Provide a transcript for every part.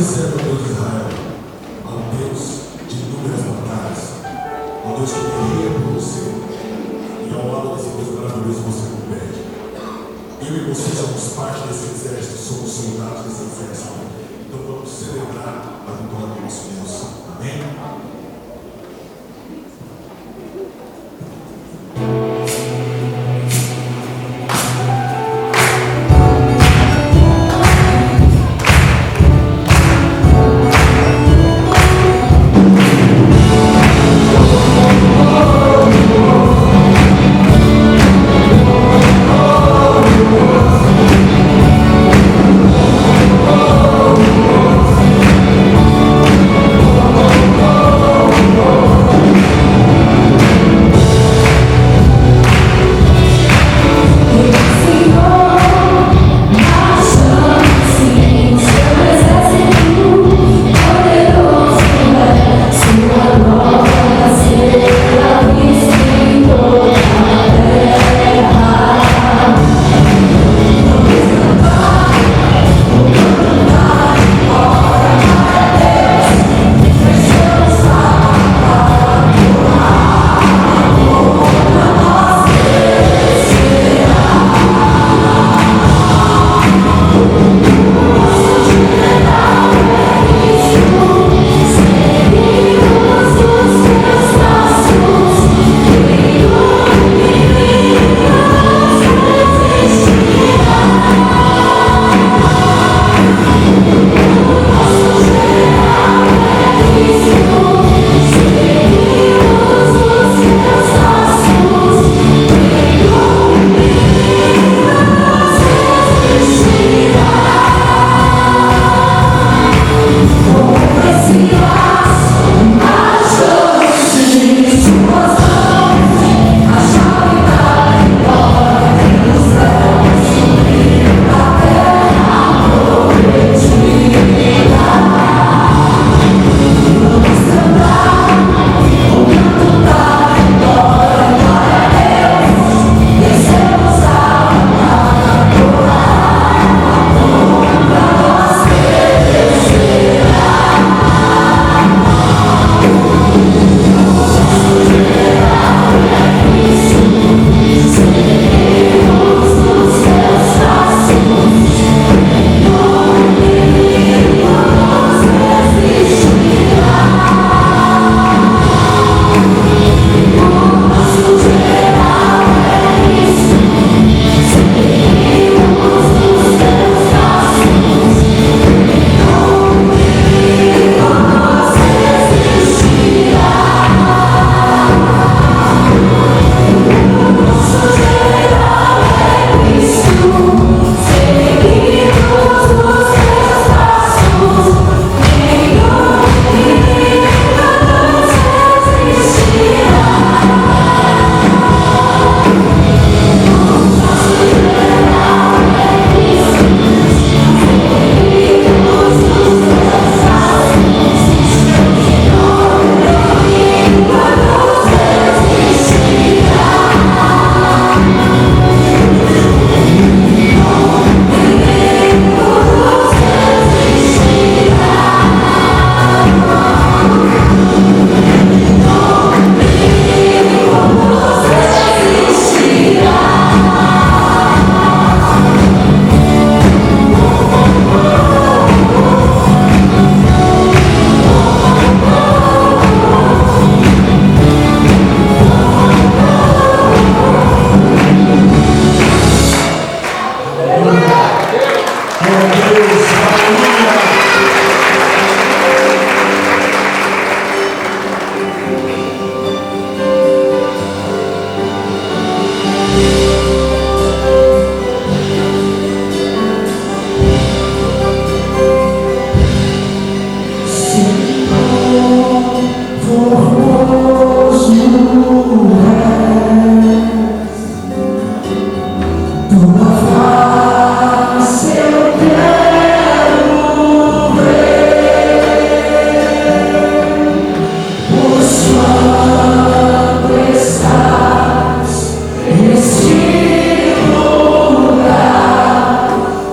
serve ao Deus de Israel, ao Deus de inúmeras batalhas, ao Deus que guerreia por você, e ao lado desse Deus maravilhoso você compete. Eu e você somos parte desse exército, somos soldados desse exército. Então vamos celebrar a vitória do nosso Deus. Amém?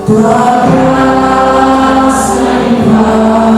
Tua graça em paz.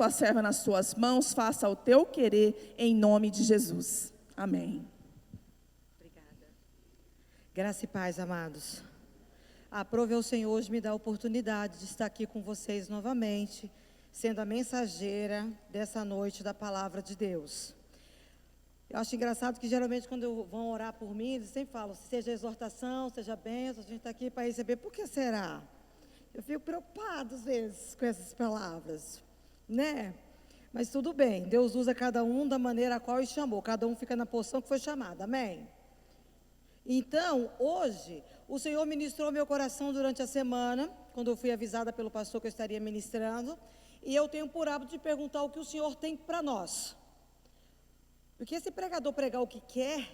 tua serva nas tuas mãos, faça o teu querer, em nome de Jesus. Amém. Obrigada. Graça e paz, amados. Aprove ao Senhor hoje me dar a oportunidade de estar aqui com vocês novamente, sendo a mensageira dessa noite da palavra de Deus. Eu acho engraçado que geralmente quando vão orar por mim, eles sempre falam, seja exortação, seja bênção, a gente está aqui para receber. Por que será? Eu fico preocupada às vezes com essas palavras, né? Mas tudo bem, Deus usa cada um da maneira a qual Ele chamou, cada um fica na posição que foi chamado, amém? Então, hoje, o Senhor ministrou meu coração durante a semana, quando eu fui avisada pelo pastor que eu estaria ministrando, e eu tenho por hábito de perguntar o que o Senhor tem para nós. Porque esse pregador pregar o que quer,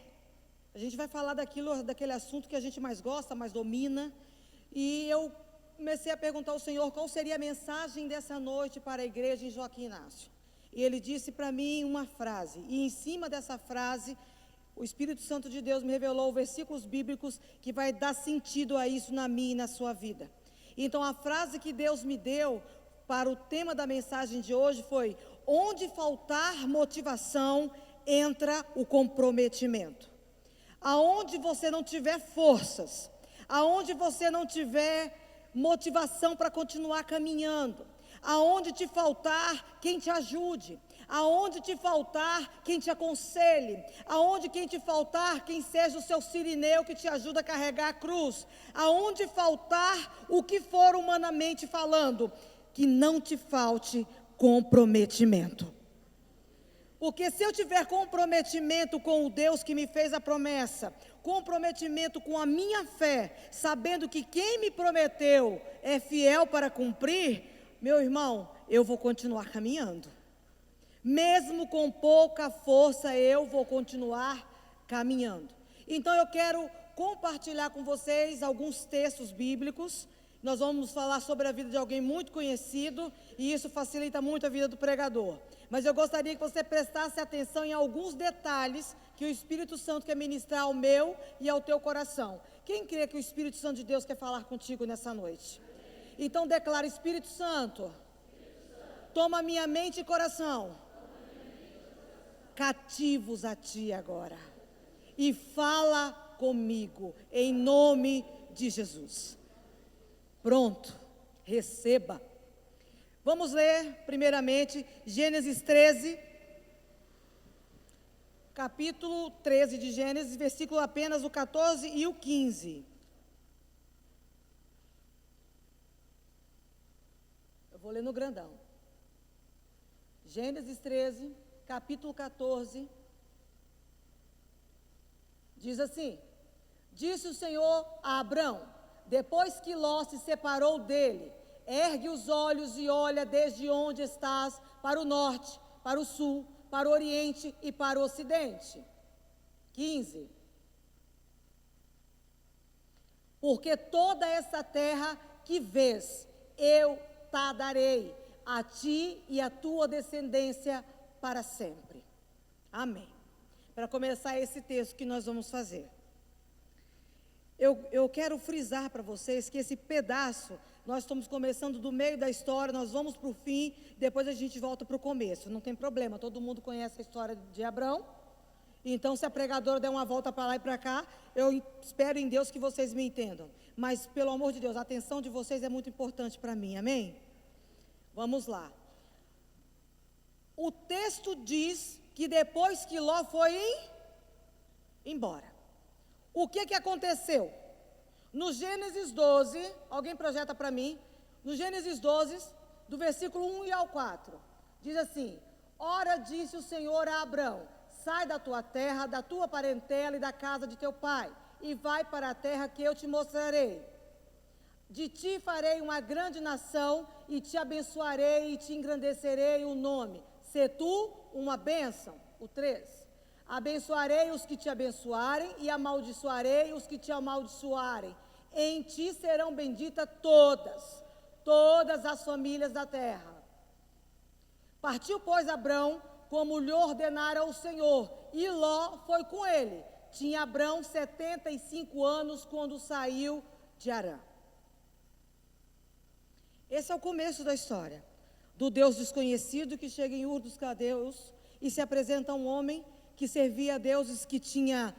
a gente vai falar daquele assunto que a gente mais gosta, mais domina, e eu comecei a perguntar ao Senhor qual seria a mensagem dessa noite para a igreja em Joaquim Inácio. E Ele disse para mim uma frase, e em cima dessa frase, o Espírito Santo de Deus me revelou versículos bíblicos que vai dar sentido a isso na minha e na sua vida. Então a frase que Deus me deu para o tema da mensagem de hoje foi: onde faltar motivação, entra o comprometimento. Aonde você não tiver forças, aonde você não tiver motivação para continuar caminhando, aonde te faltar quem te ajude, aonde te faltar quem te aconselhe, aonde quem te faltar quem seja o seu sirineu que te ajuda a carregar a cruz, aonde faltar o que for humanamente falando, que não te falte comprometimento. Porque se eu tiver comprometimento com o Deus que me fez a promessa, comprometimento com a minha fé, sabendo que quem me prometeu é fiel para cumprir, meu irmão, eu vou continuar caminhando. Mesmo com pouca força, eu vou continuar caminhando. Então eu quero compartilhar com vocês alguns textos bíblicos. Nós vamos falar sobre a vida de alguém muito conhecido, e isso facilita muito a vida do pregador. Mas eu gostaria que você prestasse atenção em alguns detalhes que o Espírito Santo quer ministrar ao meu e ao teu coração. Quem crê que o Espírito Santo de Deus quer falar contigo nessa noite? Então declara: Espírito Santo, toma minha mente e coração cativos a Ti agora, e fala comigo, em nome de Jesus. Pronto, receba. Vamos ler primeiramente Gênesis 13, capítulo 13 de Gênesis, versículo apenas o 14 e o 15. Eu vou ler no grandão. Gênesis 13, capítulo 14, diz assim: disse o Senhor a Abrão, depois que Ló se separou dele: ergue os olhos e olha desde onde estás para o norte, para o sul, para o oriente e para o ocidente. 15. Porque toda essa terra que vês, eu te darei, a ti e a tua descendência para sempre. Amém. Para começar esse texto que nós vamos fazer, eu quero frisar para vocês que esse pedaço, nós estamos começando do meio da história, nós vamos para o fim, depois a gente volta para o começo, não tem problema, todo mundo conhece a história de Abrão. Então, se a pregadora der uma volta para lá e para cá, eu espero em Deus que vocês me entendam. Mas, pelo amor de Deus, a atenção de vocês é muito importante para mim, amém? Vamos lá. O texto diz que depois que Ló foi embora, o que aconteceu? No Gênesis 12, alguém projeta para mim, no Gênesis 12, do versículo 1 e ao 4, diz assim: ora disse o Senhor a Abrão, sai da tua terra, da tua parentela e da casa de teu pai, e vai para a terra que eu te mostrarei. De ti farei uma grande nação, e te abençoarei e te engrandecerei o nome. Se tu uma bênção. O 3. Abençoarei os que te abençoarem, e amaldiçoarei os que te amaldiçoarem. Em ti serão benditas todas as famílias da terra. Partiu, pois, Abrão, como lhe ordenara o Senhor, e Ló foi com ele. Tinha Abrão 75 anos quando saiu de Harã. Esse é o começo da história. do Deus desconhecido que chega em Ur dos Caldeus e se apresenta um homem que servia a deuses que tinha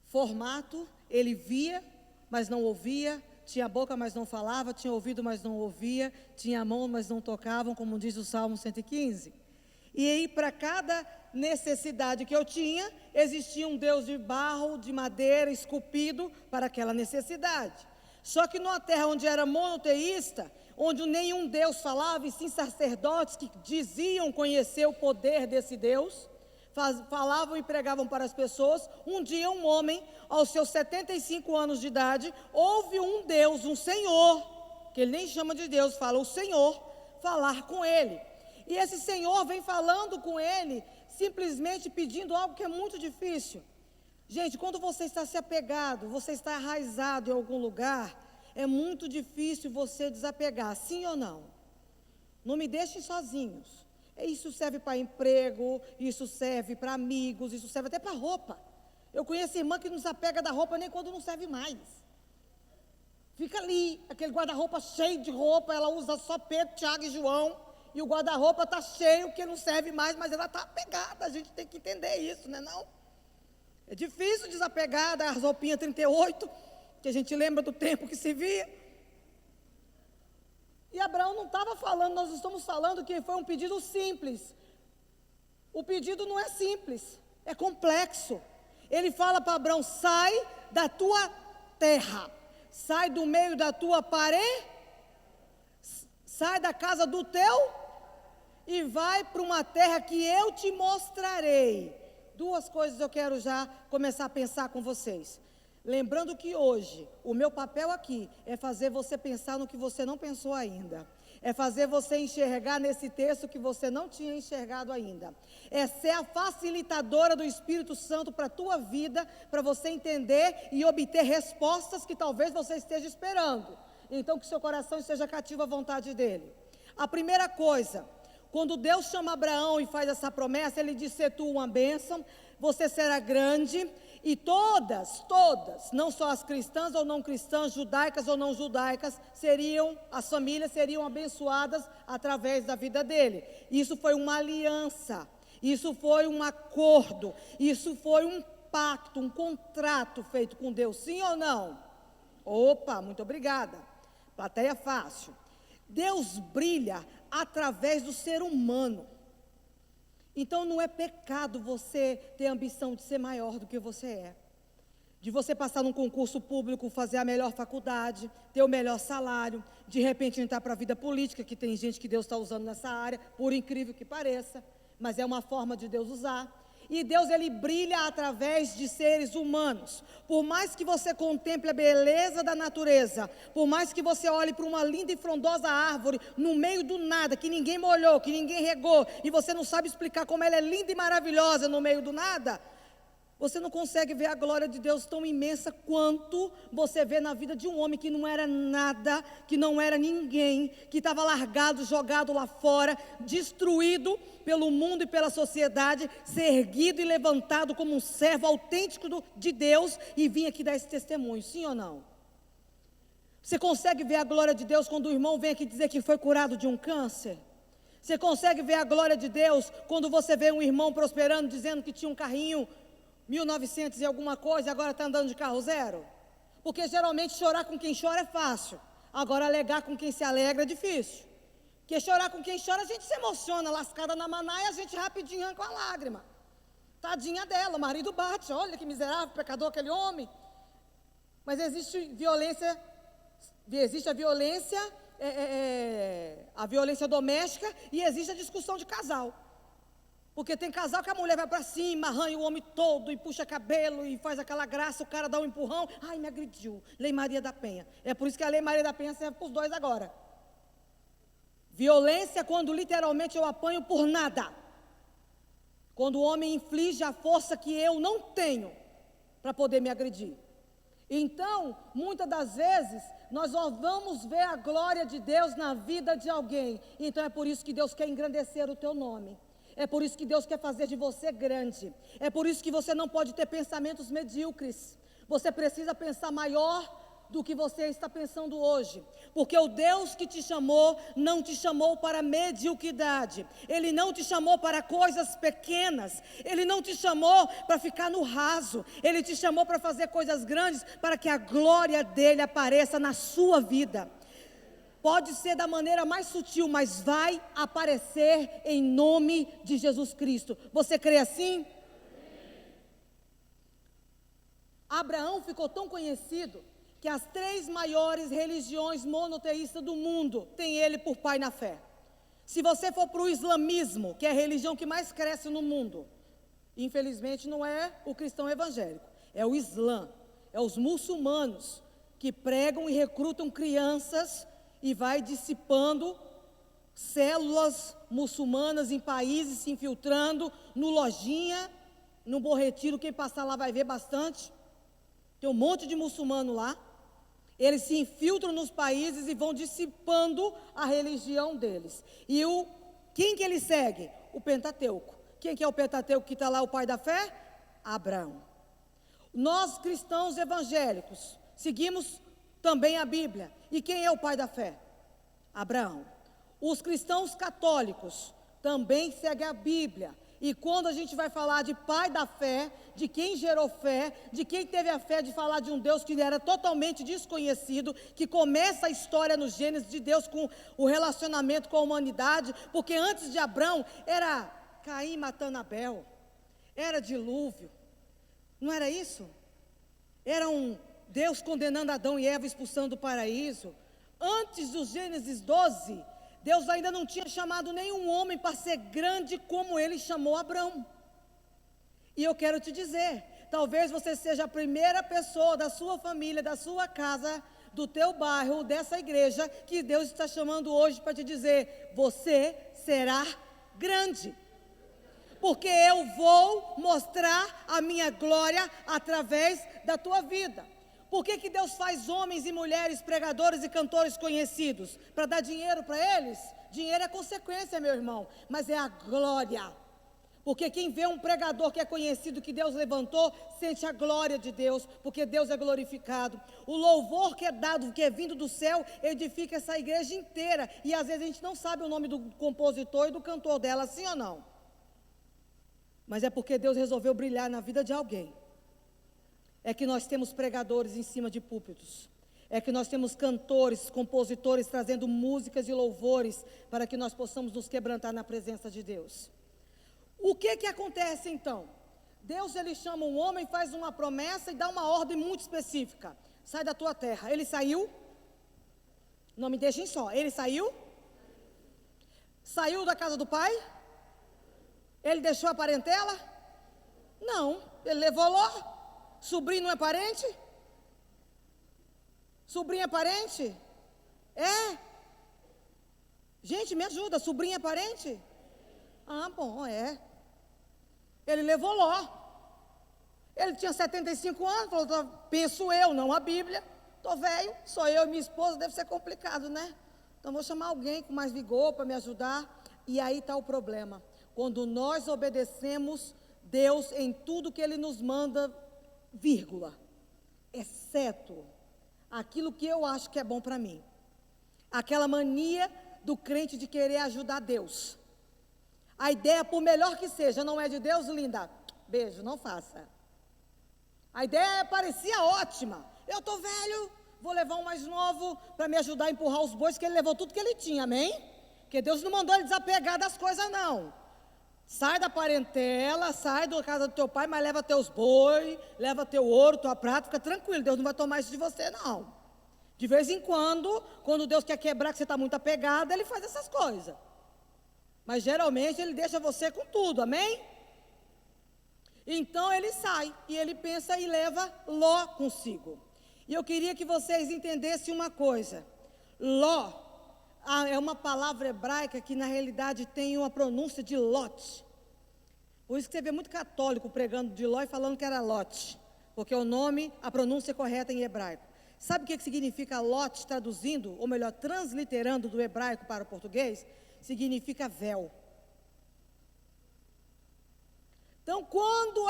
formato, ele via, mas não ouvia, tinha boca, mas não falava, tinha ouvido, mas não ouvia, tinha mão, mas não tocavam, como diz o Salmo 115. E aí, para cada necessidade que eu tinha, existia um Deus de barro, de madeira, esculpido para aquela necessidade. Só que numa terra onde era monoteísta, onde nenhum Deus falava, e sim sacerdotes que diziam conhecer o poder desse Deus, falavam e pregavam para as pessoas. Um dia um homem, aos seus 75 anos de idade, ouve um Deus, um Senhor, que ele nem chama de Deus, fala o Senhor, falar com ele. E esse Senhor vem falando com ele, simplesmente pedindo algo que é muito difícil. Gente, quando você está se apegado, você está arraizado em algum lugar, é muito difícil você desapegar, sim ou não? Não me deixem sozinhos. Isso serve para emprego, isso serve para amigos, isso serve até para roupa. Eu conheço irmã que não se apega da roupa nem quando não serve mais. Fica ali, aquele guarda-roupa cheio de roupa, ela usa só Pedro, Tiago e João, e o guarda-roupa está cheio, que não serve mais, mas ela está apegada, a gente tem que entender isso, não é não? É difícil desapegar das roupinhas 38, que a gente lembra do tempo que se via. E Abraão não estava falando, nós estamos falando que foi um pedido simples. O pedido não é simples, é complexo. Ele fala para Abraão: sai da tua terra, sai do meio da tua parede, sai da casa do teu e vai para uma terra que eu te mostrarei. Duas coisas eu quero já começar a pensar com vocês. Lembrando que hoje, o meu papel aqui é fazer você pensar no que você não pensou ainda. É fazer você enxergar nesse texto que você não tinha enxergado ainda. É ser a facilitadora do Espírito Santo para a tua vida, para você entender e obter respostas que talvez você esteja esperando. Então, que seu coração esteja cativo à vontade dele. A primeira coisa, quando Deus chama Abraão e faz essa promessa, ele diz: ser tu uma bênção, você será grande. E todas, não só as cristãs ou não cristãs, judaicas ou não judaicas, as famílias seriam abençoadas através da vida dele. Isso foi uma aliança, isso foi um acordo, isso foi um pacto, um contrato feito com Deus, sim ou não? Opa, muito obrigada. Plateia fácil. Deus brilha através do ser humano. Então não é pecado você ter a ambição de ser maior do que você é. De você passar num concurso público, fazer a melhor faculdade, ter o melhor salário, de repente entrar para a vida política, que tem gente que Deus está usando nessa área, por incrível que pareça, mas é uma forma de Deus usar. E Deus, ele brilha através de seres humanos. Por mais que você contemple a beleza da natureza, por mais que você olhe para uma linda e frondosa árvore, no meio do nada, que ninguém molhou, que ninguém regou, e você não sabe explicar como ela é linda e maravilhosa no meio do nada, você não consegue ver a glória de Deus tão imensa quanto você vê na vida de um homem que não era nada, que não era ninguém, que estava largado, jogado lá fora, destruído pelo mundo e pela sociedade, ser erguido e levantado como um servo autêntico de Deus e vinha aqui dar esse testemunho, sim ou não? Você consegue ver a glória de Deus quando o irmão vem aqui dizer que foi curado de um câncer? Você consegue ver a glória de Deus quando você vê um irmão prosperando, dizendo que tinha um carrinho 1900 e alguma coisa, agora está andando de carro zero? Porque geralmente chorar com quem chora é fácil, agora alegar com quem se alegra é difícil. Porque chorar com quem chora, a gente se emociona, lascada na manaia, a gente rapidinho arranca uma lágrima. Tadinha dela, o marido bate, olha que miserável, pecador aquele homem. Mas existe a violência doméstica e existe a discussão de casal. Porque tem casal que a mulher vai para cima, arranha o homem todo e puxa cabelo e faz aquela graça, o cara dá um empurrão, ai, me agrediu. Lei Maria da Penha. É por isso que a Lei Maria da Penha serve para os dois agora. Violência quando literalmente eu apanho por nada. Quando o homem inflige a força que eu não tenho para poder me agredir. Então, muitas das vezes, nós só vamos ver a glória de Deus na vida de alguém. Então é por isso que Deus quer engrandecer o teu nome. É por isso que Deus quer fazer de você grande. É por isso que você não pode ter pensamentos medíocres. Você precisa pensar maior do que você está pensando hoje, porque o Deus que te chamou, não te chamou para mediocridade, Ele não te chamou para coisas pequenas, Ele não te chamou para ficar no raso, Ele te chamou para fazer coisas grandes, para que a glória dEle apareça na sua vida. Pode ser da maneira mais sutil, mas vai aparecer em nome de Jesus Cristo. Você crê assim? Abraão ficou tão conhecido que as 3 maiores religiões monoteístas do mundo têm ele por pai na fé. Se você for para o islamismo, que é a religião que mais cresce no mundo, infelizmente não é o cristão evangélico, é o Islã, é os muçulmanos que pregam e recrutam crianças e vai dissipando células muçulmanas em países, se infiltrando no Lojinha, no Bom Retiro, quem passar lá vai ver bastante. Tem um monte de muçulmano lá. Eles se infiltram nos países e vão dissipando a religião deles. E quem que ele segue? O Pentateuco. Quem que é o Pentateuco que está lá, o pai da fé? Abraão. Nós, cristãos evangélicos, seguimos também a Bíblia. E quem é o pai da fé? Abraão. Os cristãos católicos também seguem a Bíblia. E quando a gente vai falar de pai da fé, de quem gerou fé, de quem teve a fé de falar de um Deus que era totalmente desconhecido, que começa a história no Gênesis de Deus com o relacionamento com a humanidade, porque antes de Abrão era Caim matando Abel, era dilúvio, não era isso? Era um Deus condenando Adão e Eva, expulsando do paraíso. Antes do Gênesis 12, Deus ainda não tinha chamado nenhum homem para ser grande como Ele chamou Abrão. E eu quero te dizer, talvez você seja a primeira pessoa da sua família, da sua casa, do teu bairro, dessa igreja, que Deus está chamando hoje para te dizer, você será grande. Porque eu vou mostrar a minha glória através da tua vida. Por que Deus faz homens e mulheres, pregadores e cantores conhecidos? Para dar dinheiro para eles? Dinheiro é consequência, meu irmão, mas é a glória. Porque quem vê um pregador que é conhecido, que Deus levantou, sente a glória de Deus, porque Deus é glorificado. O louvor que é dado, que é vindo do céu, edifica essa igreja inteira. E às vezes a gente não sabe o nome do compositor e do cantor dela, sim ou não? Mas é porque Deus resolveu brilhar na vida de alguém. É que nós temos pregadores em cima de púlpitos. É que nós temos cantores, compositores trazendo músicas e louvores para que nós possamos nos quebrantar na presença de Deus. O que acontece então? Deus, Ele chama um homem, faz uma promessa e dá uma ordem muito específica. Sai da tua terra. Ele saiu? Não me deixem só. Ele saiu? Saiu da casa do pai? Ele deixou a parentela? Não. Ele levou Ló. Sobrinho não é parente? Sobrinho é parente? É? Gente, me ajuda, sobrinho é parente? Ah, bom, é. Ele levou Ló. Ele tinha 75 anos, falou, penso eu, não a Bíblia. Estou velho, sou eu e minha esposa, deve ser complicado, né? Então vou chamar alguém com mais vigor para me ajudar. E aí está o problema. Quando nós obedecemos Deus em tudo que Ele nos manda, vírgula, exceto aquilo que eu acho que é bom para mim. Aquela mania do crente de querer ajudar Deus. A ideia, por melhor que seja, não é de Deus, linda. Beijo, não faça. A ideia parecia ótima. Eu estou velho, vou levar um mais novo para me ajudar a empurrar os bois, que ele levou tudo que ele tinha, amém? Porque Deus não mandou ele desapegar das coisas, não. Sai da parentela, sai da casa do teu pai, mas leva teus boi, leva teu ouro, tua prata, fica tranquilo, Deus não vai tomar isso de você, não. De vez em quando Deus quer quebrar, que você está muito apegado, Ele faz essas coisas. Mas geralmente Ele deixa você com tudo, amém? Então ele sai, e ele pensa e leva Ló consigo. E eu queria que vocês entendessem uma coisa. Ló é uma palavra hebraica que na realidade tem uma pronúncia de Lot. Por isso que você vê muito católico pregando de Ló e falando que era Lot. Porque o nome, a pronúncia correta em hebraico. Sabe o que significa Lot traduzindo, ou melhor, transliterando do hebraico para o português? Significa véu. Então quando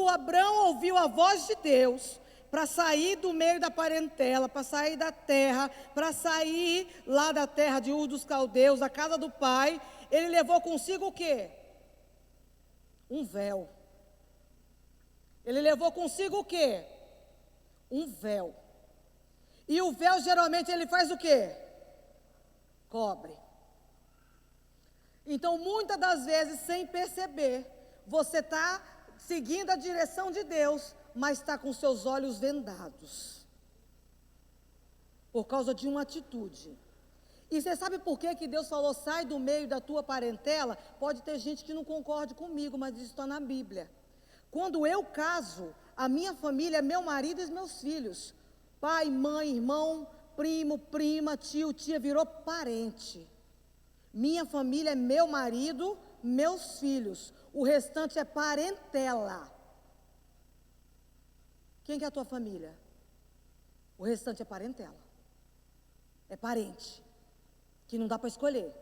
Abrão ouviu a voz de Deus para sair do meio da parentela, para sair da terra, para sair lá da terra de Ur dos Caldeus, da casa do pai, ele levou consigo o quê? Um véu. Ele levou consigo o quê? Um véu. E o véu geralmente ele faz o quê? Cobre. Então, muitas das vezes, sem perceber, você está seguindo a direção de Deus, mas está com seus olhos vendados, por causa de uma atitude. E você sabe por que Deus falou, sai do meio da tua parentela? Pode ter gente que não concorde comigo, mas isso está na Bíblia. Quando eu caso, a minha família é meu marido e os meus filhos. Pai, mãe, irmão, primo, prima, tio, tia, virou parente. Minha família é meu marido, meus filhos. O restante é parentela. Quem que é a tua família? O restante é parentela. É parente. Que não dá para escolher.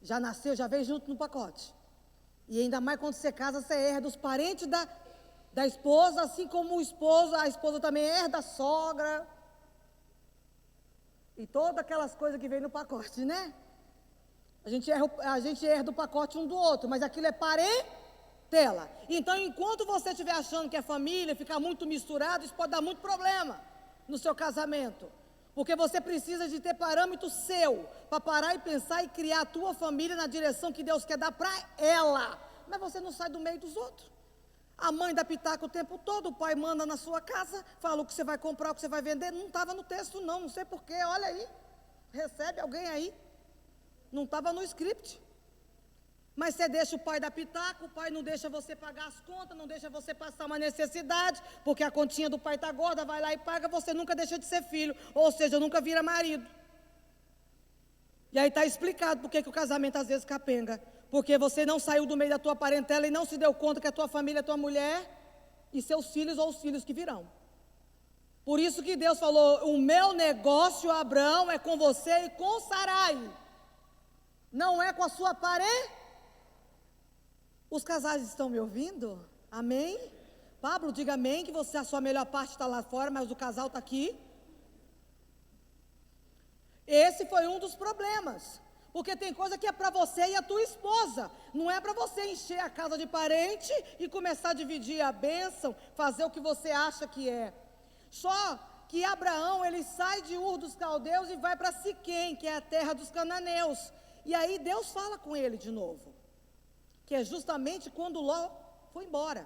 Já nasceu, já veio junto no pacote. E ainda mais quando você casa, você herda os parentes da esposa, assim como o esposo, a esposa também herda a sogra. E todas aquelas coisas que vem no pacote, né? A gente herda o pacote um do outro, mas aquilo é parentela. Então, enquanto você estiver achando que é família, ficar muito misturado, isso pode dar muito problema no seu casamento. Porque você precisa de ter parâmetro seu, para parar e pensar e criar a tua família na direção que Deus quer dar para ela. Mas você não sai do meio dos outros. A mãe dá pitaco o tempo todo, o pai manda na sua casa, fala o que você vai comprar, o que você vai vender. Não estava no texto não sei porquê, olha aí. Recebe alguém aí. Não estava no script. Mas você deixa o pai dar pitaco, o pai não deixa você pagar as contas, não deixa você passar uma necessidade, porque a continha do pai está gorda, vai lá e paga, você nunca deixa de ser filho, ou seja, nunca vira marido. E aí está explicado por que o casamento às vezes capenga. Porque você não saiu do meio da tua parentela e não se deu conta que a tua família é tua mulher e seus filhos ou os filhos que virão. Por isso que Deus falou, o meu negócio, Abraão, é com você e com Sarai. Não é com a sua parente. Os casais estão me ouvindo? Amém? Pablo, diga amém, que você, a sua melhor parte está lá fora, mas o casal está aqui. Esse foi um dos problemas. Porque tem coisa que é para você e a tua esposa. Não é para você encher a casa de parente e começar a dividir a bênção, fazer o que você acha que é. Só que Abraão, ele sai de Ur dos Caldeus e vai para Siquém, que é a terra dos cananeus. E aí Deus fala com ele de novo, que é justamente quando Ló foi embora.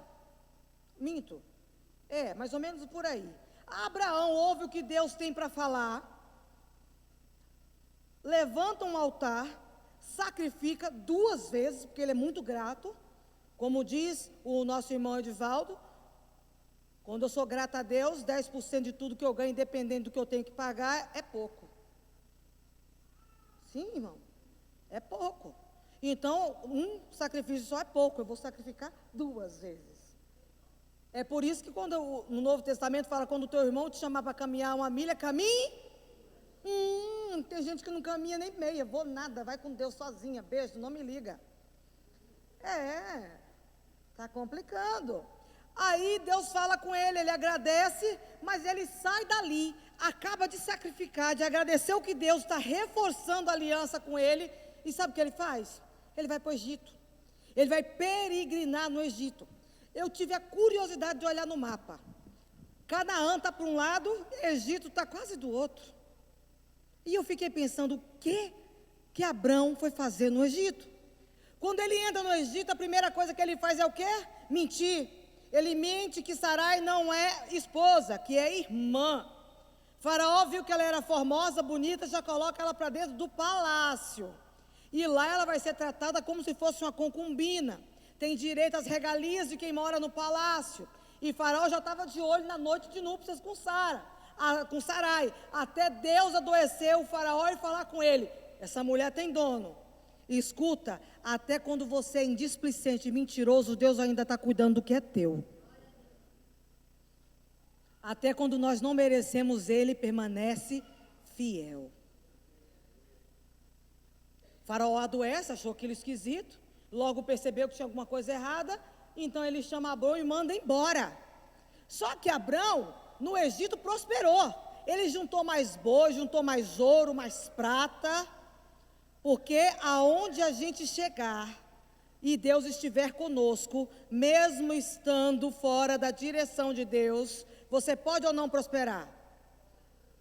Minto, mais ou menos por aí. Abraão ouve o que Deus tem para falar, levanta um altar, sacrifica 2 vezes, porque ele é muito grato, como diz o nosso irmão Edivaldo, quando eu sou grata a Deus, 10% de tudo que eu ganho, independente do que eu tenho que pagar, é pouco. Sim, irmão. É pouco. Então, um sacrifício só é pouco, eu vou sacrificar 2 vezes. É por isso que quando no Novo Testamento fala, quando o teu irmão te chamar para caminhar 1 milha, caminhe. Tem gente que não caminha nem meia, vou nada, vai com Deus sozinha, beijo, não me liga. Está complicando. Aí Deus fala com ele agradece, mas ele sai dali, acaba de sacrificar, de agradecer o que Deus está reforçando a aliança com ele. E sabe o que ele faz? Ele vai para o Egito. Ele vai peregrinar no Egito. Eu tive a curiosidade de olhar no mapa. Canaã está para um lado, Egito está quase do outro. E eu fiquei pensando, o que Abrão foi fazer no Egito? Quando ele entra no Egito, a primeira coisa que ele faz é o quê? Mentir. Ele mente que Sarai não é esposa, que é irmã. Faraó viu que ela era formosa, bonita, já coloca ela para dentro do palácio. E lá ela vai ser tratada como se fosse uma concubina. Tem direito às regalias de quem mora no palácio. E Faraó já estava de olho na noite de núpcias com Sarai. Até Deus adoecer o Faraó e falar com ele, essa mulher tem dono. E escuta, até quando você é indisplicente e mentiroso, Deus ainda está cuidando do que é teu. Até quando nós não merecemos, Ele permanece fiel. Faraó adoece, achou aquilo esquisito, logo percebeu que tinha alguma coisa errada, então ele chama Abrão e manda embora. Só que Abrão, no Egito, prosperou. Ele juntou mais boi, juntou mais ouro, mais prata, porque aonde a gente chegar e Deus estiver conosco, mesmo estando fora da direção de Deus, você pode ou não prosperar?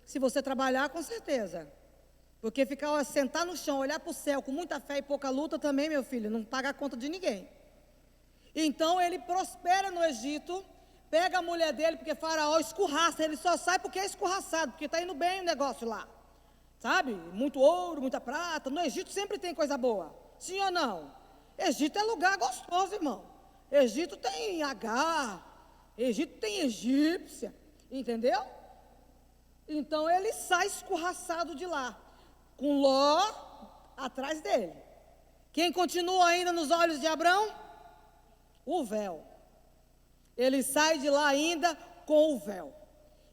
Se você trabalhar, com certeza. Porque ficar, sentar no chão, olhar para o céu com muita fé e pouca luta também, meu filho, não paga a conta de ninguém. Então ele prospera no Egito, pega a mulher dele, porque Faraó escorraça, ele só sai porque é escorraçado, porque está indo bem o negócio lá. Sabe? Muito ouro, muita prata. No Egito sempre tem coisa boa. Sim ou não? Egito é lugar gostoso, irmão. Egito tem Agar, Egito tem egípcia, entendeu? Então ele sai escorraçado de lá, com Ló atrás dele. Quem continua ainda nos olhos de Abrão? O véu. Ele sai de lá ainda com o véu.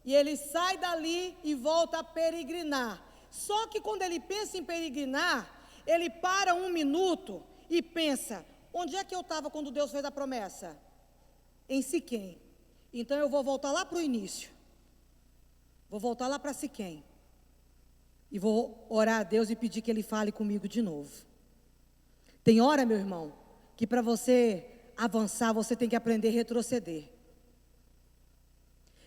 E ele sai dali e volta a peregrinar. Só que quando ele pensa em peregrinar, ele para um minuto e pensa: onde é que eu estava quando Deus fez a promessa? Em Siquém. Então eu vou voltar lá para o início. Vou voltar lá para Siquém. E vou orar a Deus e pedir que Ele fale comigo de novo. Tem hora, meu irmão, que para você avançar, você tem que aprender a retroceder.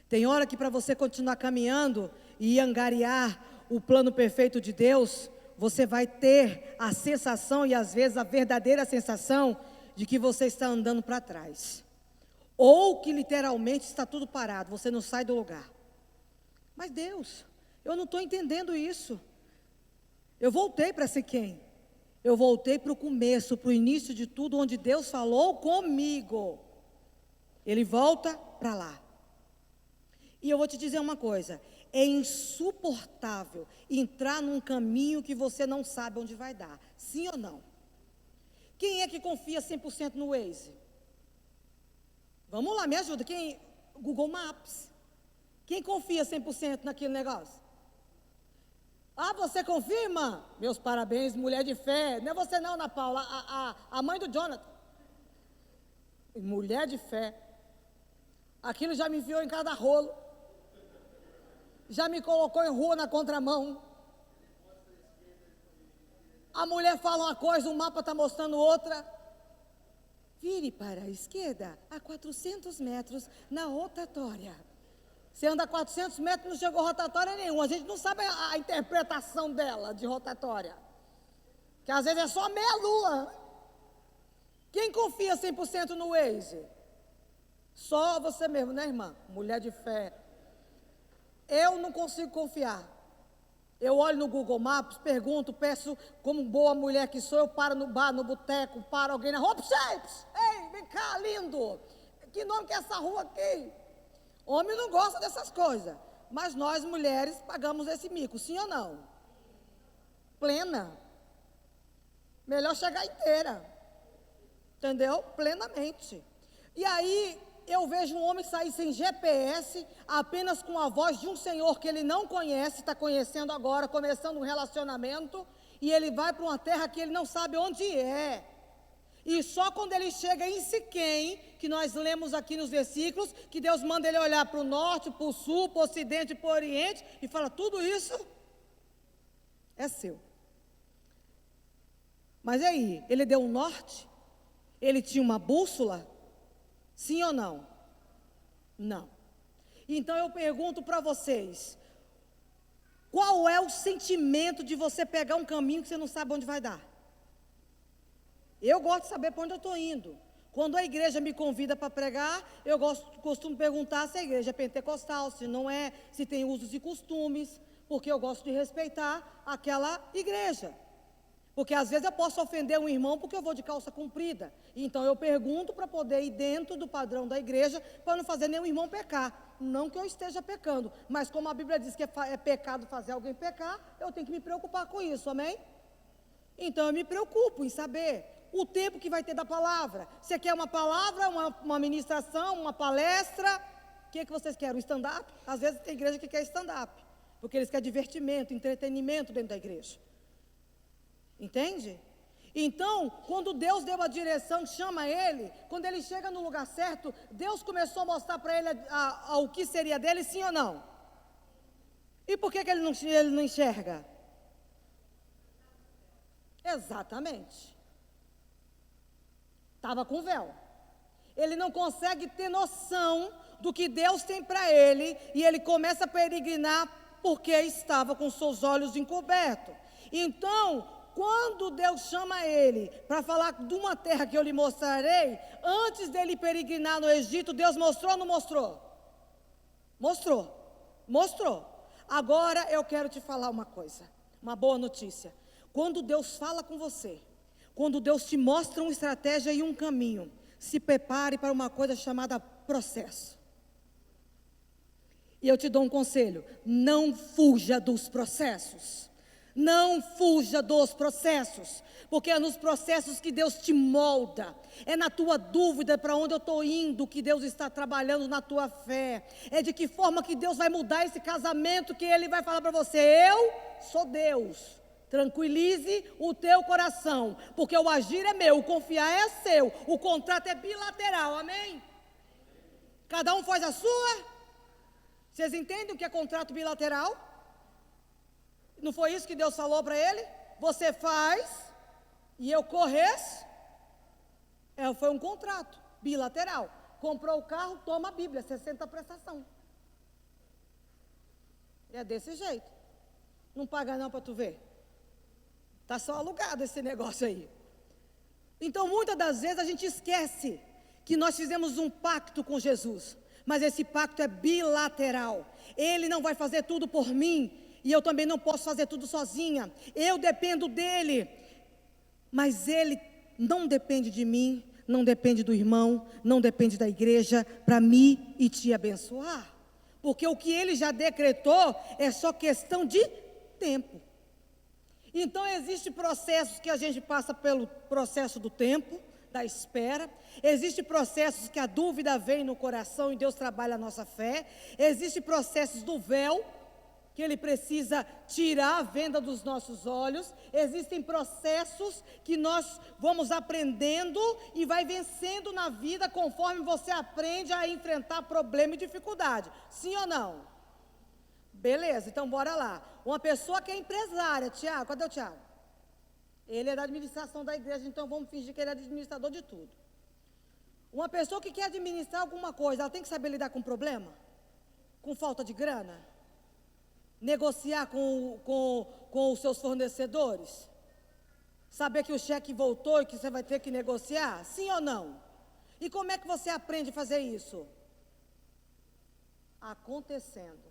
Tem hora que para você continuar caminhando e angariar o plano perfeito de Deus, você vai ter a sensação, e às vezes a verdadeira sensação, de que você está andando para trás. Ou que literalmente está tudo parado, você não sai do lugar. Mas Deus, eu não estou entendendo isso. Eu voltei para Siquém. Eu voltei para o começo, para o início de tudo, onde Deus falou comigo. Ele volta para lá. E eu vou te dizer uma coisa: é insuportável entrar num caminho que você não sabe onde vai dar. Sim ou não? Quem é que confia 100% no Waze? Vamos lá, me ajuda. Quem? Google Maps. Quem confia 100% naquele negócio? Ah, você confia, irmã? Meus parabéns, mulher de fé. Não é você não, Ana Paula, a mãe do Jonathan. Mulher de fé. Aquilo já me enfiou em cada rolo. Já me colocou em rua na contramão. A mulher fala uma coisa, o mapa está mostrando outra. Vire para a esquerda, a 400 metros, na rotatória. Você anda 400 metros, não chegou rotatória nenhuma. A gente não sabe a interpretação dela de rotatória. Que às vezes é só meia lua. Quem confia 100% no Waze? Só você mesmo, né, irmã? Mulher de fé. Eu não consigo confiar. Eu olho no Google Maps, pergunto, peço, como boa mulher que sou, eu paro no bar, no boteco, paro alguém na rua. Ei, vem cá, lindo. Que nome que é essa rua aqui? Homem não gosta dessas coisas, mas nós mulheres pagamos esse mico, sim ou não? Plena. Melhor chegar inteira. Entendeu? Plenamente. E aí eu vejo um homem sair sem GPS, apenas com a voz de um senhor que ele não conhece, está conhecendo agora, começando um relacionamento, e ele vai para uma terra que ele não sabe onde é. E só quando ele chega em Siquém, que nós lemos aqui nos versículos, que Deus manda ele olhar para o norte, para o sul, para o ocidente e para o oriente, e fala: tudo isso é seu. Mas aí, ele deu um norte? Ele tinha uma bússola? Sim ou não? Não. Então eu pergunto para vocês: qual é o sentimento de você pegar um caminho que você não sabe onde vai dar? Eu gosto de saber para onde eu estou indo. Quando a igreja me convida para pregar, eu costumo perguntar se a igreja é pentecostal, se não é, se tem usos e costumes, porque eu gosto de respeitar aquela igreja. Porque às vezes eu posso ofender um irmão porque eu vou de calça comprida. Então eu pergunto para poder ir dentro do padrão da igreja, para não fazer nenhum irmão pecar. Não que eu esteja pecando, mas como a Bíblia diz que é pecado fazer alguém pecar, eu tenho que me preocupar com isso, amém? Então eu me preocupo em saber o tempo que vai ter da palavra. Você quer uma palavra, uma ministração, uma palestra? O que vocês querem? Um stand-up? Às vezes tem igreja que quer stand-up, porque eles querem divertimento, entretenimento dentro da igreja. Entende? Então, quando Deus deu a direção, chama ele, quando ele chega no lugar certo, Deus começou a mostrar para ele o que seria dele, sim ou não? E por que ele não enxerga? Exatamente. Estava com véu. Ele não consegue ter noção do que Deus tem para ele, e ele começa a peregrinar porque estava com seus olhos encobertos. Então, quando Deus chama ele para falar de uma terra que eu lhe mostrarei, antes dele peregrinar no Egito, Deus mostrou ou não mostrou? Mostrou. Agora eu quero te falar uma coisa, uma boa notícia. Quando Deus fala com você, quando Deus te mostra uma estratégia e um caminho, se prepare para uma coisa chamada processo. E eu te dou um conselho: não fuja dos processos. Não fuja dos processos, porque é nos processos que Deus te molda. É na tua dúvida para onde eu estou indo que Deus está trabalhando na tua fé. É de que forma que Deus vai mudar esse casamento, que Ele vai falar para você: eu sou Deus. Tranquilize o teu coração, porque o agir é meu, o confiar é seu, o contrato é bilateral, amém? Cada um faz a sua. Vocês entendem o que é contrato bilateral? Não foi isso que Deus falou para ele? Você faz e eu correço. Foi um contrato bilateral. Comprou o carro, toma a Bíblia, 60 prestação. É desse jeito. Não paga não para tu ver. Está só alugado esse negócio aí. Então, muitas das vezes a gente esquece que nós fizemos um pacto com Jesus. Mas esse pacto é bilateral. Ele não vai fazer tudo por mim, e eu também não posso fazer tudo sozinha. Eu dependo dele. Mas ele não depende de mim, não depende do irmão, não depende da igreja para me e te abençoar. Porque o que ele já decretou é só questão de tempo. Então, existem processos que a gente passa pelo processo do tempo, da espera. Existem processos que a dúvida vem no coração e Deus trabalha a nossa fé. Existem processos do véu, que Ele precisa tirar a venda dos nossos olhos. Existem processos que nós vamos aprendendo e vai vencendo na vida conforme você aprende a enfrentar problema e dificuldade. Sim ou não? Beleza, então bora lá. Uma pessoa que é empresária, Tiago, cadê o Tiago? Ele é da administração da igreja, então vamos fingir que ele é administrador de tudo. Uma pessoa que quer administrar alguma coisa, ela tem que saber lidar com problema? Com falta de grana? Negociar com os seus fornecedores? Saber que o cheque voltou e que você vai ter que negociar? Sim ou não? E como é que você aprende a fazer isso? Acontecendo.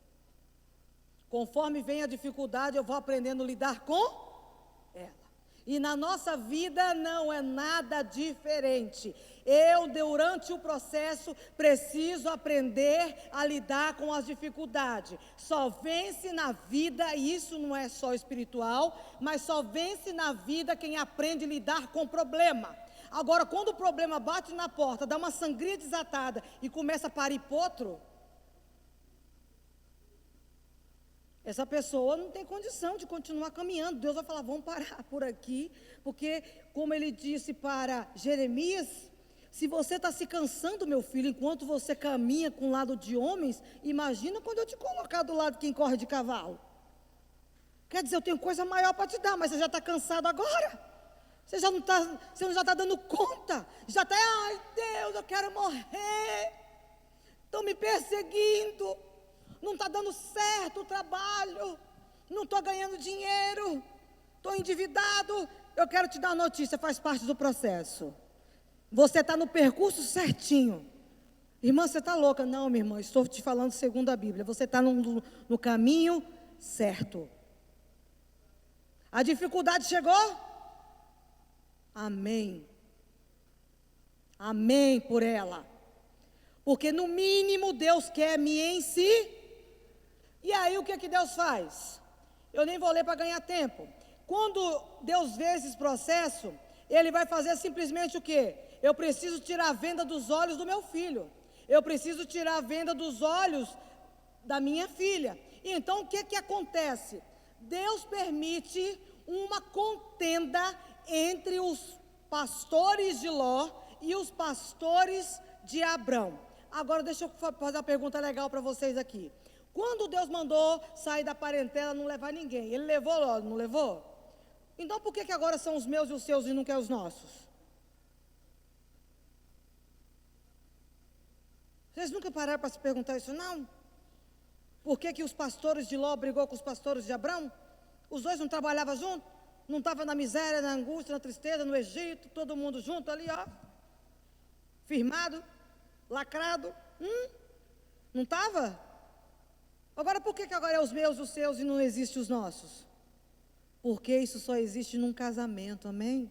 Conforme vem a dificuldade, eu vou aprendendo a lidar com ela. E na nossa vida não é nada diferente. Eu, durante o processo, preciso aprender a lidar com as dificuldades. Só vence na vida, e isso não é só espiritual, mas só vence na vida quem aprende a lidar com o problema. Agora, quando o problema bate na porta, dá uma sangria desatada e começa a parir potro, essa pessoa não tem condição de continuar caminhando. Deus vai falar: vamos parar por aqui, porque, como ele disse para Jeremias, se você está se cansando, meu filho, enquanto você caminha com o lado de homens, imagina quando eu te colocar do lado de quem corre de cavalo. Quer dizer, eu tenho coisa maior para te dar, mas você já está cansado agora. Você já não está dando conta. Já está: ai Deus, eu quero morrer. Estão me perseguindo. Não está dando certo o trabalho, não estou ganhando dinheiro, estou endividado. Eu quero te dar uma notícia, faz parte do processo. Você está no percurso certinho. Irmã, você está louca? Não, minha irmã, estou te falando segundo a Bíblia. Você está no caminho certo. A dificuldade chegou? Amém. Amém por ela. Porque no mínimo Deus quer me ensinar. E aí o que Deus faz? Eu nem vou ler para ganhar tempo. Quando Deus vê esse processo, Ele vai fazer simplesmente o quê? Eu preciso tirar a venda dos olhos do meu filho. Eu preciso tirar a venda dos olhos da minha filha. Então o que acontece? Deus permite uma contenda entre os pastores de Ló e os pastores de Abrão. Agora deixa eu fazer uma pergunta legal para vocês aqui. Quando Deus mandou sair da parentela, não levar ninguém, Ele levou Ló, não levou? Então por que agora são os meus e os seus e não quer os nossos? Vocês nunca pararam para se perguntar isso, não? Por que os pastores de Ló brigou com os pastores de Abrão? Os dois não trabalhavam juntos? Não estavam na miséria, na angústia, na tristeza, no Egito, todo mundo junto ali, ó. Firmado, lacrado. Não estava? Agora, por que agora é os meus, os seus e não existe os nossos? Porque isso só existe num casamento, amém?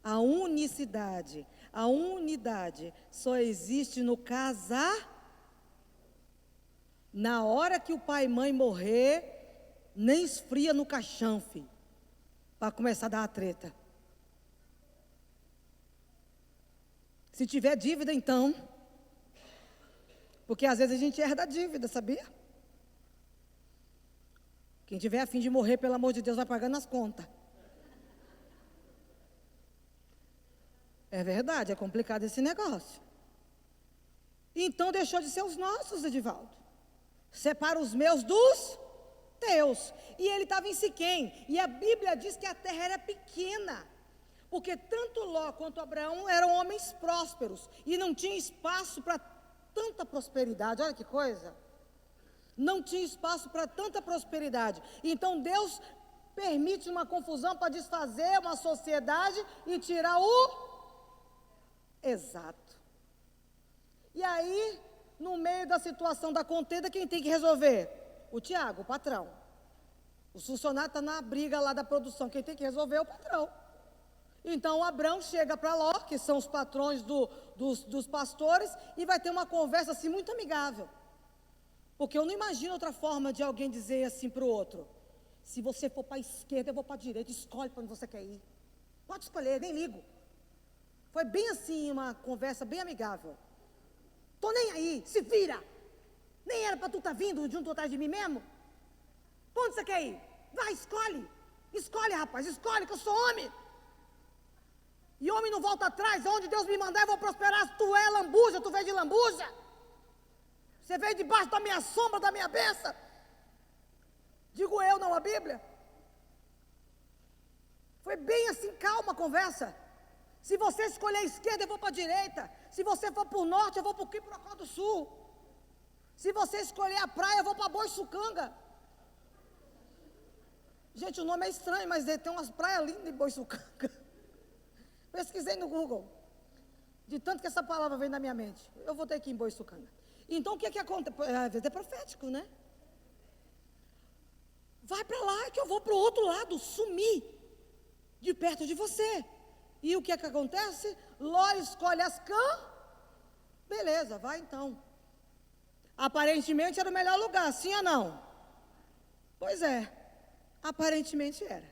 A unicidade, a unidade só existe no casar. Na hora que o pai e mãe morrer, nem esfria no caixão, filho, para começar a dar a treta. Se tiver dívida, então, porque às vezes a gente herda a dívida, sabia? Quem tiver a fim de morrer, pelo amor de Deus, vai pagando as contas. É verdade, é complicado esse negócio. Então deixou de ser os nossos, Edivaldo. Separa os meus dos teus. E ele estava em Siquém. E a Bíblia diz que a terra era pequena. Porque tanto Ló quanto Abraão eram homens prósperos. E não tinha espaço para tanta prosperidade. Olha que coisa. Não tinha espaço para tanta prosperidade. Então Deus permite uma confusão para desfazer uma sociedade e tirar o exato. E aí, no meio da situação da contenda, quem tem que resolver? O Tiago, o patrão. O funcionário está na briga lá da produção. Quem tem que resolver é o patrão. Então, o Abrão chega para Ló, que são os patrões dos pastores, e vai ter uma conversa assim muito amigável. Porque eu não imagino outra forma de alguém dizer assim para o outro: se você for para a esquerda, eu vou para a direita, escolhe para onde você quer ir. Pode escolher, nem ligo. Foi bem assim, uma conversa bem amigável. Tô nem aí, se vira. Nem era para tu estar vindo junto atrás de mim mesmo? Pra onde você quer ir? Vai, escolhe. Escolhe, rapaz, escolhe, que eu sou homem. E homem não volta atrás. Onde Deus me mandar, eu vou prosperar. Tu é lambuja, tu veio de lambuja. Você veio debaixo da minha sombra, da minha bênção. Digo eu, não a Bíblia. Foi bem assim, calma a conversa. Se você escolher a esquerda, eu vou para a direita. Se você for para o norte, eu vou para o Quiprocó do Sul. Se você escolher a praia, eu vou para Boiçucanga. Gente, o nome é estranho, mas tem umas praias lindas em Boiçucanga. Pesquisei no Google. De tanto que essa palavra vem na minha mente. Eu vou ter que ir em Boiçucanga. Então, o que acontece? Às vezes é profético, né? Vai para lá, que eu vou para o outro lado, sumir de perto de você. E o que acontece? Ló escolhe as Beleza, vai então. Aparentemente era o melhor lugar, sim ou não? Pois é, aparentemente era.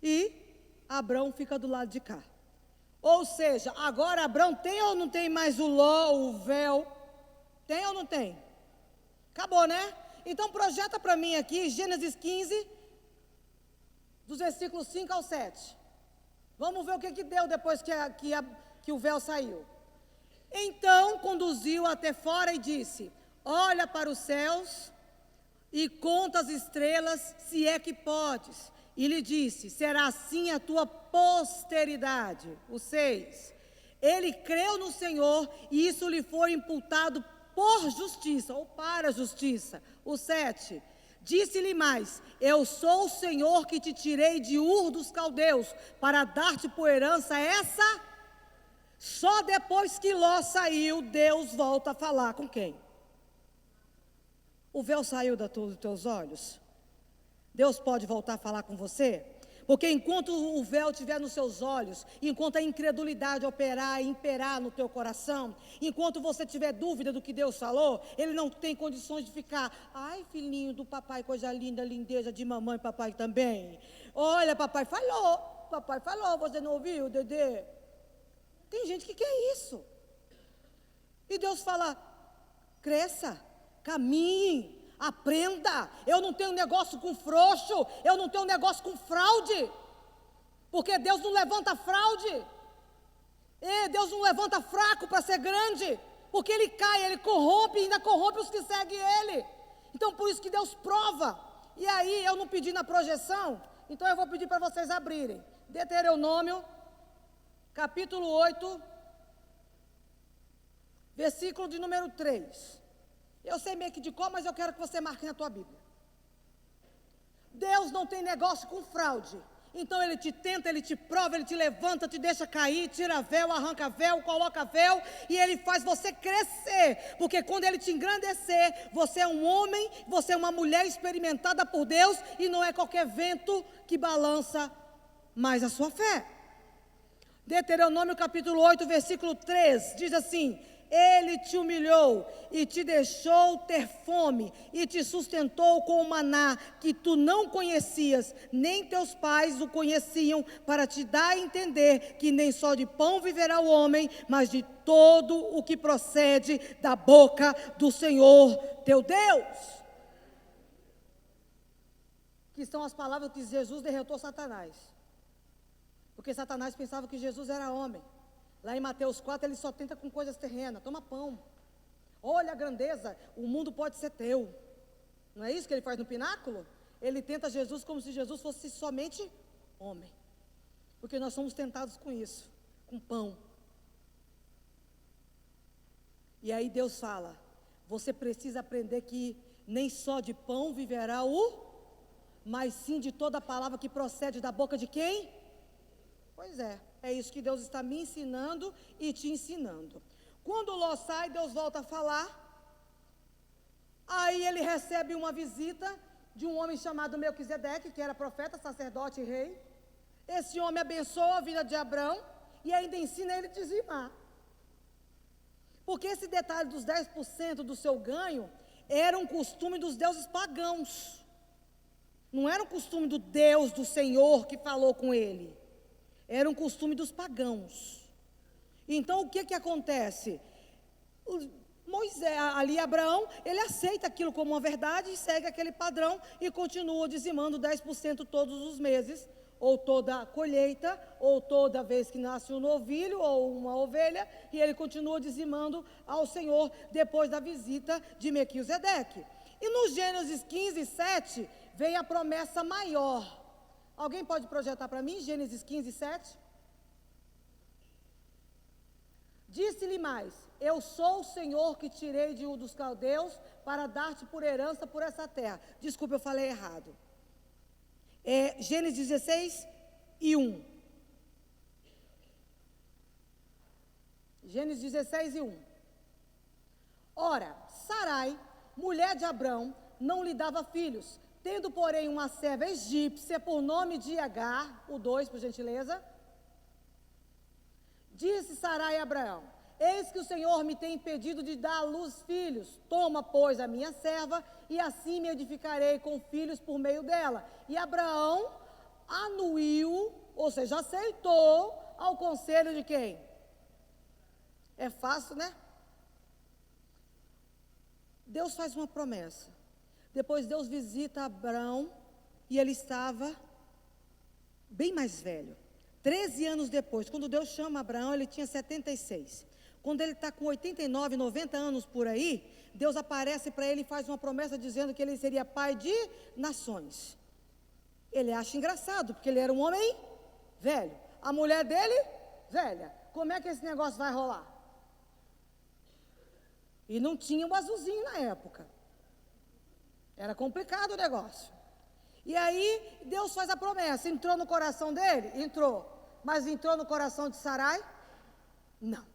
E Abrão fica do lado de cá. Ou seja, agora Abrão tem ou não tem mais o Ló, o véu? Tem ou não tem? Acabou, né? Então projeta para mim aqui Gênesis 15, dos versículos 5 ao 7. Vamos ver o que deu depois que o véu saiu. Então conduziu até fora e disse: olha para os céus e conta as estrelas, se é que podes. E lhe disse: será assim a tua posteridade. O 6. Ele creu no Senhor e isso lhe foi imputado por justiça, ou para a justiça. O 7. Disse-lhe mais: eu sou o Senhor que te tirei de Ur dos Caldeus, para dar-te por herança essa. Só depois que Ló saiu, Deus volta a falar com quem? O véu saiu dos teus olhos? Deus pode voltar a falar com você? Porque enquanto o véu estiver nos seus olhos, enquanto a incredulidade operar e imperar no teu coração, enquanto você tiver dúvida do que Deus falou, Ele não tem condições de ficar: ai, filhinho do papai, coisa linda, lindeza de mamãe, papai também. Olha, papai falou, você não ouviu, Dedê? Tem gente que quer isso. E Deus fala: cresça, caminhe, Aprenda. Eu não tenho negócio com frouxo, eu não tenho negócio com fraude, porque Deus não levanta fraude. Deus não levanta fraco para ser grande, porque Ele cai, Ele corrompe e ainda corrompe os que seguem Ele. Então por isso que Deus prova. E aí eu não pedi na projeção, então eu vou pedir para vocês abrirem Deuteronômio capítulo 8, versículo de número 3. Eu sei meio que de cor, mas eu quero que você marque na tua Bíblia. Deus não tem negócio com fraude. Então Ele te tenta, Ele te prova, Ele te levanta, te deixa cair, tira véu, arranca véu, coloca véu, e Ele faz você crescer, porque quando Ele te engrandecer, você é um homem, você é uma mulher experimentada por Deus, e não é qualquer vento que balança mais a sua fé. Deuteronômio capítulo 8, versículo 3, diz assim: Ele te humilhou e te deixou ter fome e te sustentou com o maná que tu não conhecias, nem teus pais o conheciam, para te dar a entender que nem só de pão viverá o homem, mas de todo o que procede da boca do Senhor teu Deus. Que são as palavras que Jesus derrotou Satanás. Porque Satanás pensava que Jesus era homem. Lá em Mateus 4, ele só tenta com coisas terrenas. Toma pão. Olha a grandeza, o mundo pode ser teu. Não é isso que ele faz no pináculo? Ele tenta Jesus como se Jesus fosse somente homem. Porque nós somos tentados com isso, com pão. E aí Deus fala, você precisa aprender que nem só de pão viverá mas sim de toda a palavra que procede da boca de quem? Pois é isso que Deus está me ensinando e te ensinando. Quando Ló sai, Deus volta a falar. Aí ele recebe uma visita de um homem chamado Melquisedeque, que era profeta, sacerdote e rei. Esse homem abençoa a vida de Abrão e ainda ensina ele a dizimar. Porque esse detalhe dos 10% do seu ganho era um costume dos deuses pagãos. Não era um costume do Deus, do Senhor que falou com ele. Era um costume dos pagãos. Então o que acontece? Moisés, ali Abraão, ele aceita aquilo como uma verdade e segue aquele padrão e continua dizimando 10% todos os meses, ou toda a colheita, ou toda vez que nasce um novilho ou uma ovelha, e ele continua dizimando ao Senhor depois da visita de Melquisedeque. E no Gênesis 15, 7, vem a promessa maior. Alguém pode projetar para mim, Gênesis 15, 7? Disse-lhe mais, eu sou o Senhor que tirei de Ur dos Caldeus para dar-te por herança por essa terra. Desculpa, eu falei errado. Gênesis 16 e 1. Gênesis 16 e 1. Ora, Sarai, mulher de Abrão, não lhe dava filhos, tendo, porém, uma serva egípcia por nome de Agar, o 2, por gentileza. Disse Sarai a Abraão, eis que o Senhor me tem impedido de dar à luz filhos. Toma, pois, a minha serva, e assim me edificarei com filhos por meio dela. E Abraão anuiu, ou seja, aceitou ao conselho de quem? É fácil, né? Deus faz uma promessa. Depois Deus visita Abraão e ele estava bem mais velho. 13 anos depois, quando Deus chama Abraão, ele tinha 76. Quando ele está com 89, 90 anos por aí, Deus aparece para ele e faz uma promessa dizendo que ele seria pai de nações. Ele acha engraçado, porque ele era um homem velho. A mulher dele, velha. Como é que esse negócio vai rolar? E não tinha o azulzinho na época. Era complicado o negócio. E aí, Deus faz a promessa. Entrou no coração dele? Entrou. Mas entrou no coração de Sarai? Não.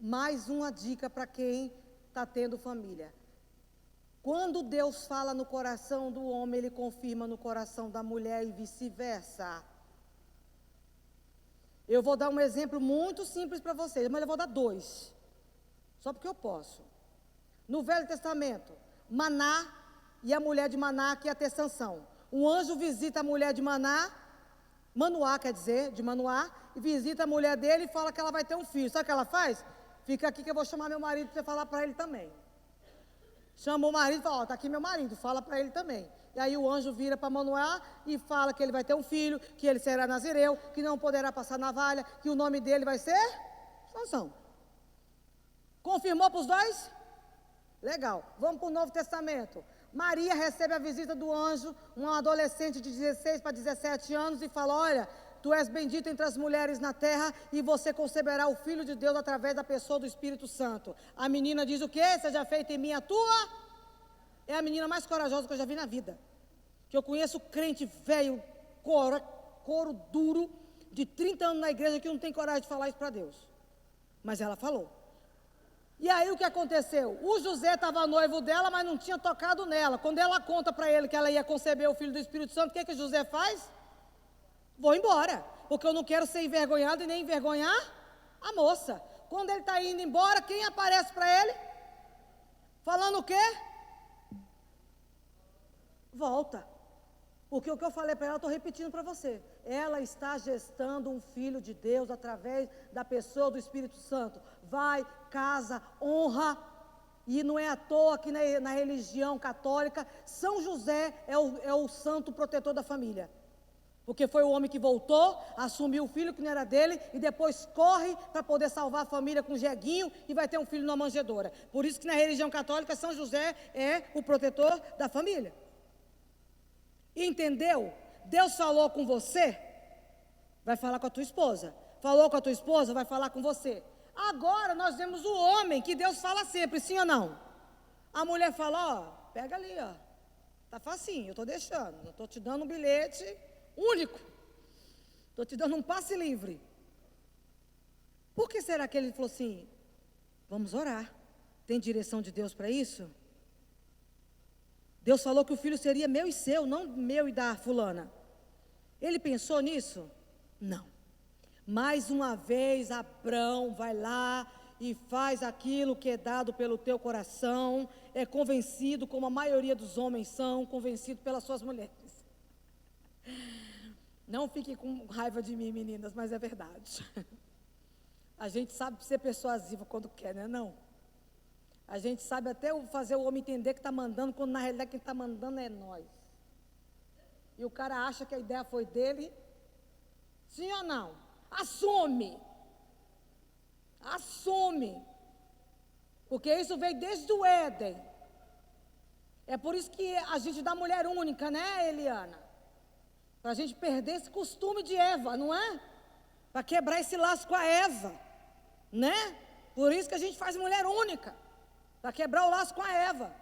Mais uma dica para quem está tendo família. Quando Deus fala no coração do homem, Ele confirma no coração da mulher e vice-versa. Eu vou dar um exemplo muito simples para vocês, mas eu vou dar 2. Só porque eu posso. No Velho Testamento, Maná e a mulher de Maná que ia ter Sansão. Um anjo visita a mulher de Manoá, quer dizer, de Manoá, e visita a mulher dele e fala que ela vai ter um filho. Sabe o que ela faz? Fica aqui que eu vou chamar meu marido para você falar para ele também. Chama o marido e fala, ó, tá aqui meu marido, fala para ele também. E aí o anjo vira para Manoá e fala que ele vai ter um filho, que ele será nazireu, que não poderá passar navalha, que o nome dele vai ser Sansão. Confirmou para os dois? Legal. Vamos para o Novo Testamento. Maria recebe a visita do anjo, uma adolescente de 16 para 17 anos, e fala, olha, tu és bendita entre as mulheres na terra e você conceberá o Filho de Deus através da pessoa do Espírito Santo. A menina diz o quê? Seja feita em mim a tua... É a menina mais corajosa que eu já vi na vida. Que eu conheço crente velho, couro duro, de 30 anos na igreja, que não tem coragem de falar isso para Deus. Mas ela falou. E aí o que aconteceu? O José estava noivo dela, mas não tinha tocado nela. Quando ela conta para ele que ela ia conceber o Filho do Espírito Santo, o que José faz? Vou embora, porque eu não quero ser envergonhado e nem envergonhar a moça. Quando ele está indo embora, quem aparece para ele? Falando o quê? Volta. Porque o que eu falei para ela, eu estou repetindo para você. Ela está gestando um filho de Deus através da pessoa do Espírito Santo. Vai, casa, honra. E não é à toa que na religião católica, São José é o santo protetor da família. Porque foi o homem que voltou, assumiu o filho que não era dele e depois corre para poder salvar a família com jeguinho e vai ter um filho numa manjedoura. Por isso que na religião católica, São José é o protetor da família. Entendeu? Deus falou com você, vai falar com a tua esposa. Falou com a tua esposa, vai falar com você. Agora nós vemos o homem que Deus fala sempre, sim ou não? A mulher fala, ó, pega ali, ó. Tá facinho, eu estou deixando. Eu estou te dando um bilhete único. Estou te dando um passe livre. Por que será que ele falou assim? Vamos orar. Tem direção de Deus para isso? Deus falou que o filho seria meu e seu, não meu e da fulana. Ele pensou nisso? Não. Mais uma vez, Abrão vai lá e faz aquilo que é dado pelo teu coração, é convencido, como a maioria dos homens são, convencido pelas suas mulheres. Não fiquem com raiva de mim, meninas, mas é verdade. A gente sabe ser persuasiva quando quer, né? Não. A gente sabe até fazer o homem entender que está mandando, quando na realidade quem está mandando é nós. E o cara acha que a ideia foi dele. Sim ou não? Assume. Assume. Porque isso veio desde o Éden. É por isso que a gente dá mulher única, né, Eliana? Para a gente perder esse costume de Eva, não é? Para quebrar esse laço com a Eva, né? Por isso que a gente faz mulher única. Para quebrar o laço com a Eva.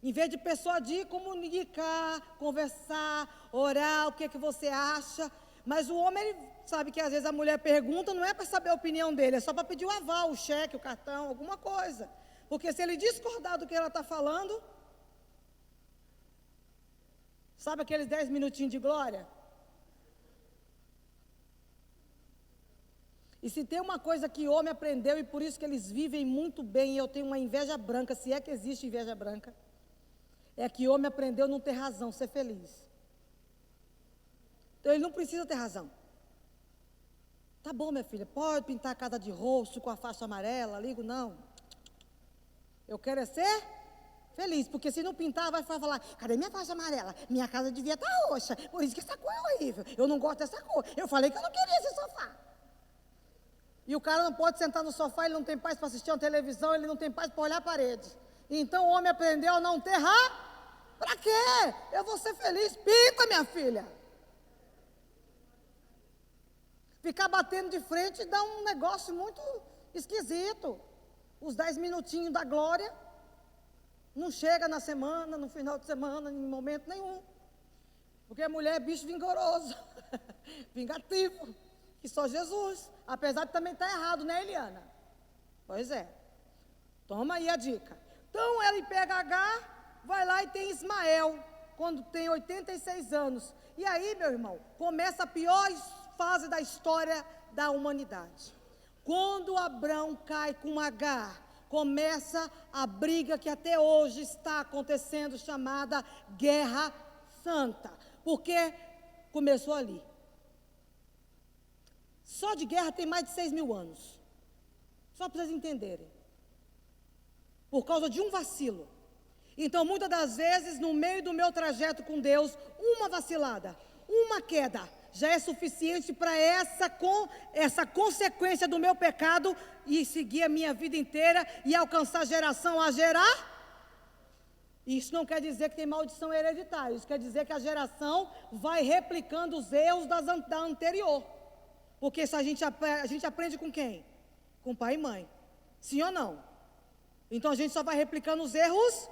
Em vez de persuadir, comunicar, conversar, orar, o que é que você acha. Mas o homem, ele sabe que às vezes a mulher pergunta, não é para saber a opinião dele, é só para pedir o aval, o cheque, o cartão, alguma coisa. Porque se ele discordar do que ela está falando, sabe aqueles 10 minutinhos de glória? E se tem uma coisa que o homem aprendeu, e por isso que eles vivem muito bem, e eu tenho uma inveja branca, se é que existe inveja branca, é que o homem aprendeu a não ter razão, ser feliz. Então ele não precisa ter razão. Tá bom, minha filha, pode pintar a casa de rosto com a faixa amarela, ligo não. Eu quero é ser feliz, porque se não pintar, vai falar, cadê minha faixa amarela? Minha casa devia estar roxa, por isso que essa cor é horrível, eu não gosto dessa cor, eu falei que eu não queria esse sofá. E o cara não pode sentar no sofá, ele não tem paz para assistir uma televisão, ele não tem paz para olhar a parede. Então o homem aprendeu a não ter razão. Para quê? Eu vou ser feliz, pinta, minha filha. Ficar batendo de frente dá um negócio muito esquisito. Os 10 minutinhos da glória não chega na semana, no final de semana, em momento nenhum. Porque a mulher é bicho vigoroso, vingativo, que só Jesus. Apesar de também estar errado, né, Eliana? Pois é. Toma aí a dica. Então, ele pega H, vai lá e tem Ismael, quando tem 86 anos. E aí, meu irmão, começa a pior fase da história da humanidade. Quando Abrão cai com H, começa a briga que até hoje está acontecendo, chamada Guerra Santa. Porque começou ali. Só de guerra tem mais de 6.000 anos. Só para vocês entenderem. por causa de um vacilo. Então, muitas das vezes, no meio do meu trajeto com Deus, uma vacilada, uma queda, já é suficiente para essa consequência do meu pecado e seguir a minha vida inteira e alcançar geração a gerar. Isso não quer dizer que tem maldição hereditária, isso quer dizer que a geração vai replicando os erros da anterior. Porque isso a gente aprende com quem? Com pai e mãe. Sim ou não? Então a gente só vai replicando os erros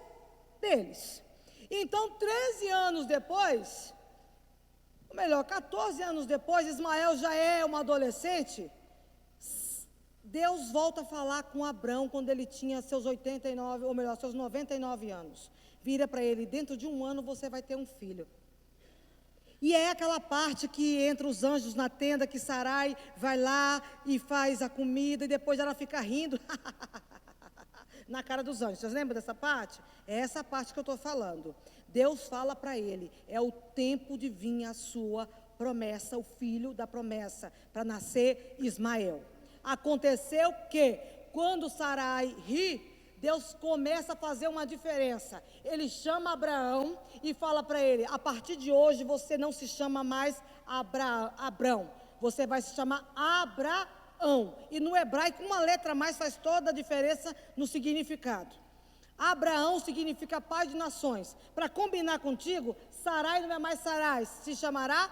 deles. Então, 13 anos depois, ou melhor, 14 anos depois, Ismael já é um adolescente. Deus volta a falar com Abrão quando ele tinha seus 89, ou melhor, seus 99 anos. Vira para ele: dentro de um ano você vai ter um filho. E é aquela parte que entra os anjos na tenda, que Sarai vai lá e faz a comida e depois ela fica rindo na cara dos anjos. Vocês lembram dessa parte? É essa parte que eu estou falando. Deus fala para ele: é o tempo de vir a sua promessa, o filho da promessa, para nascer Ismael. Aconteceu que, quando Sarai ri, Deus começa a fazer uma diferença. Ele chama Abraão e fala para ele: a partir de hoje você não se chama mais Abrão, você vai se chamar Abraão. E no hebraico, uma letra a mais faz toda a diferença no significado. Abraão significa pai de nações. Para combinar contigo, Sarai não é mais Sarai, se chamará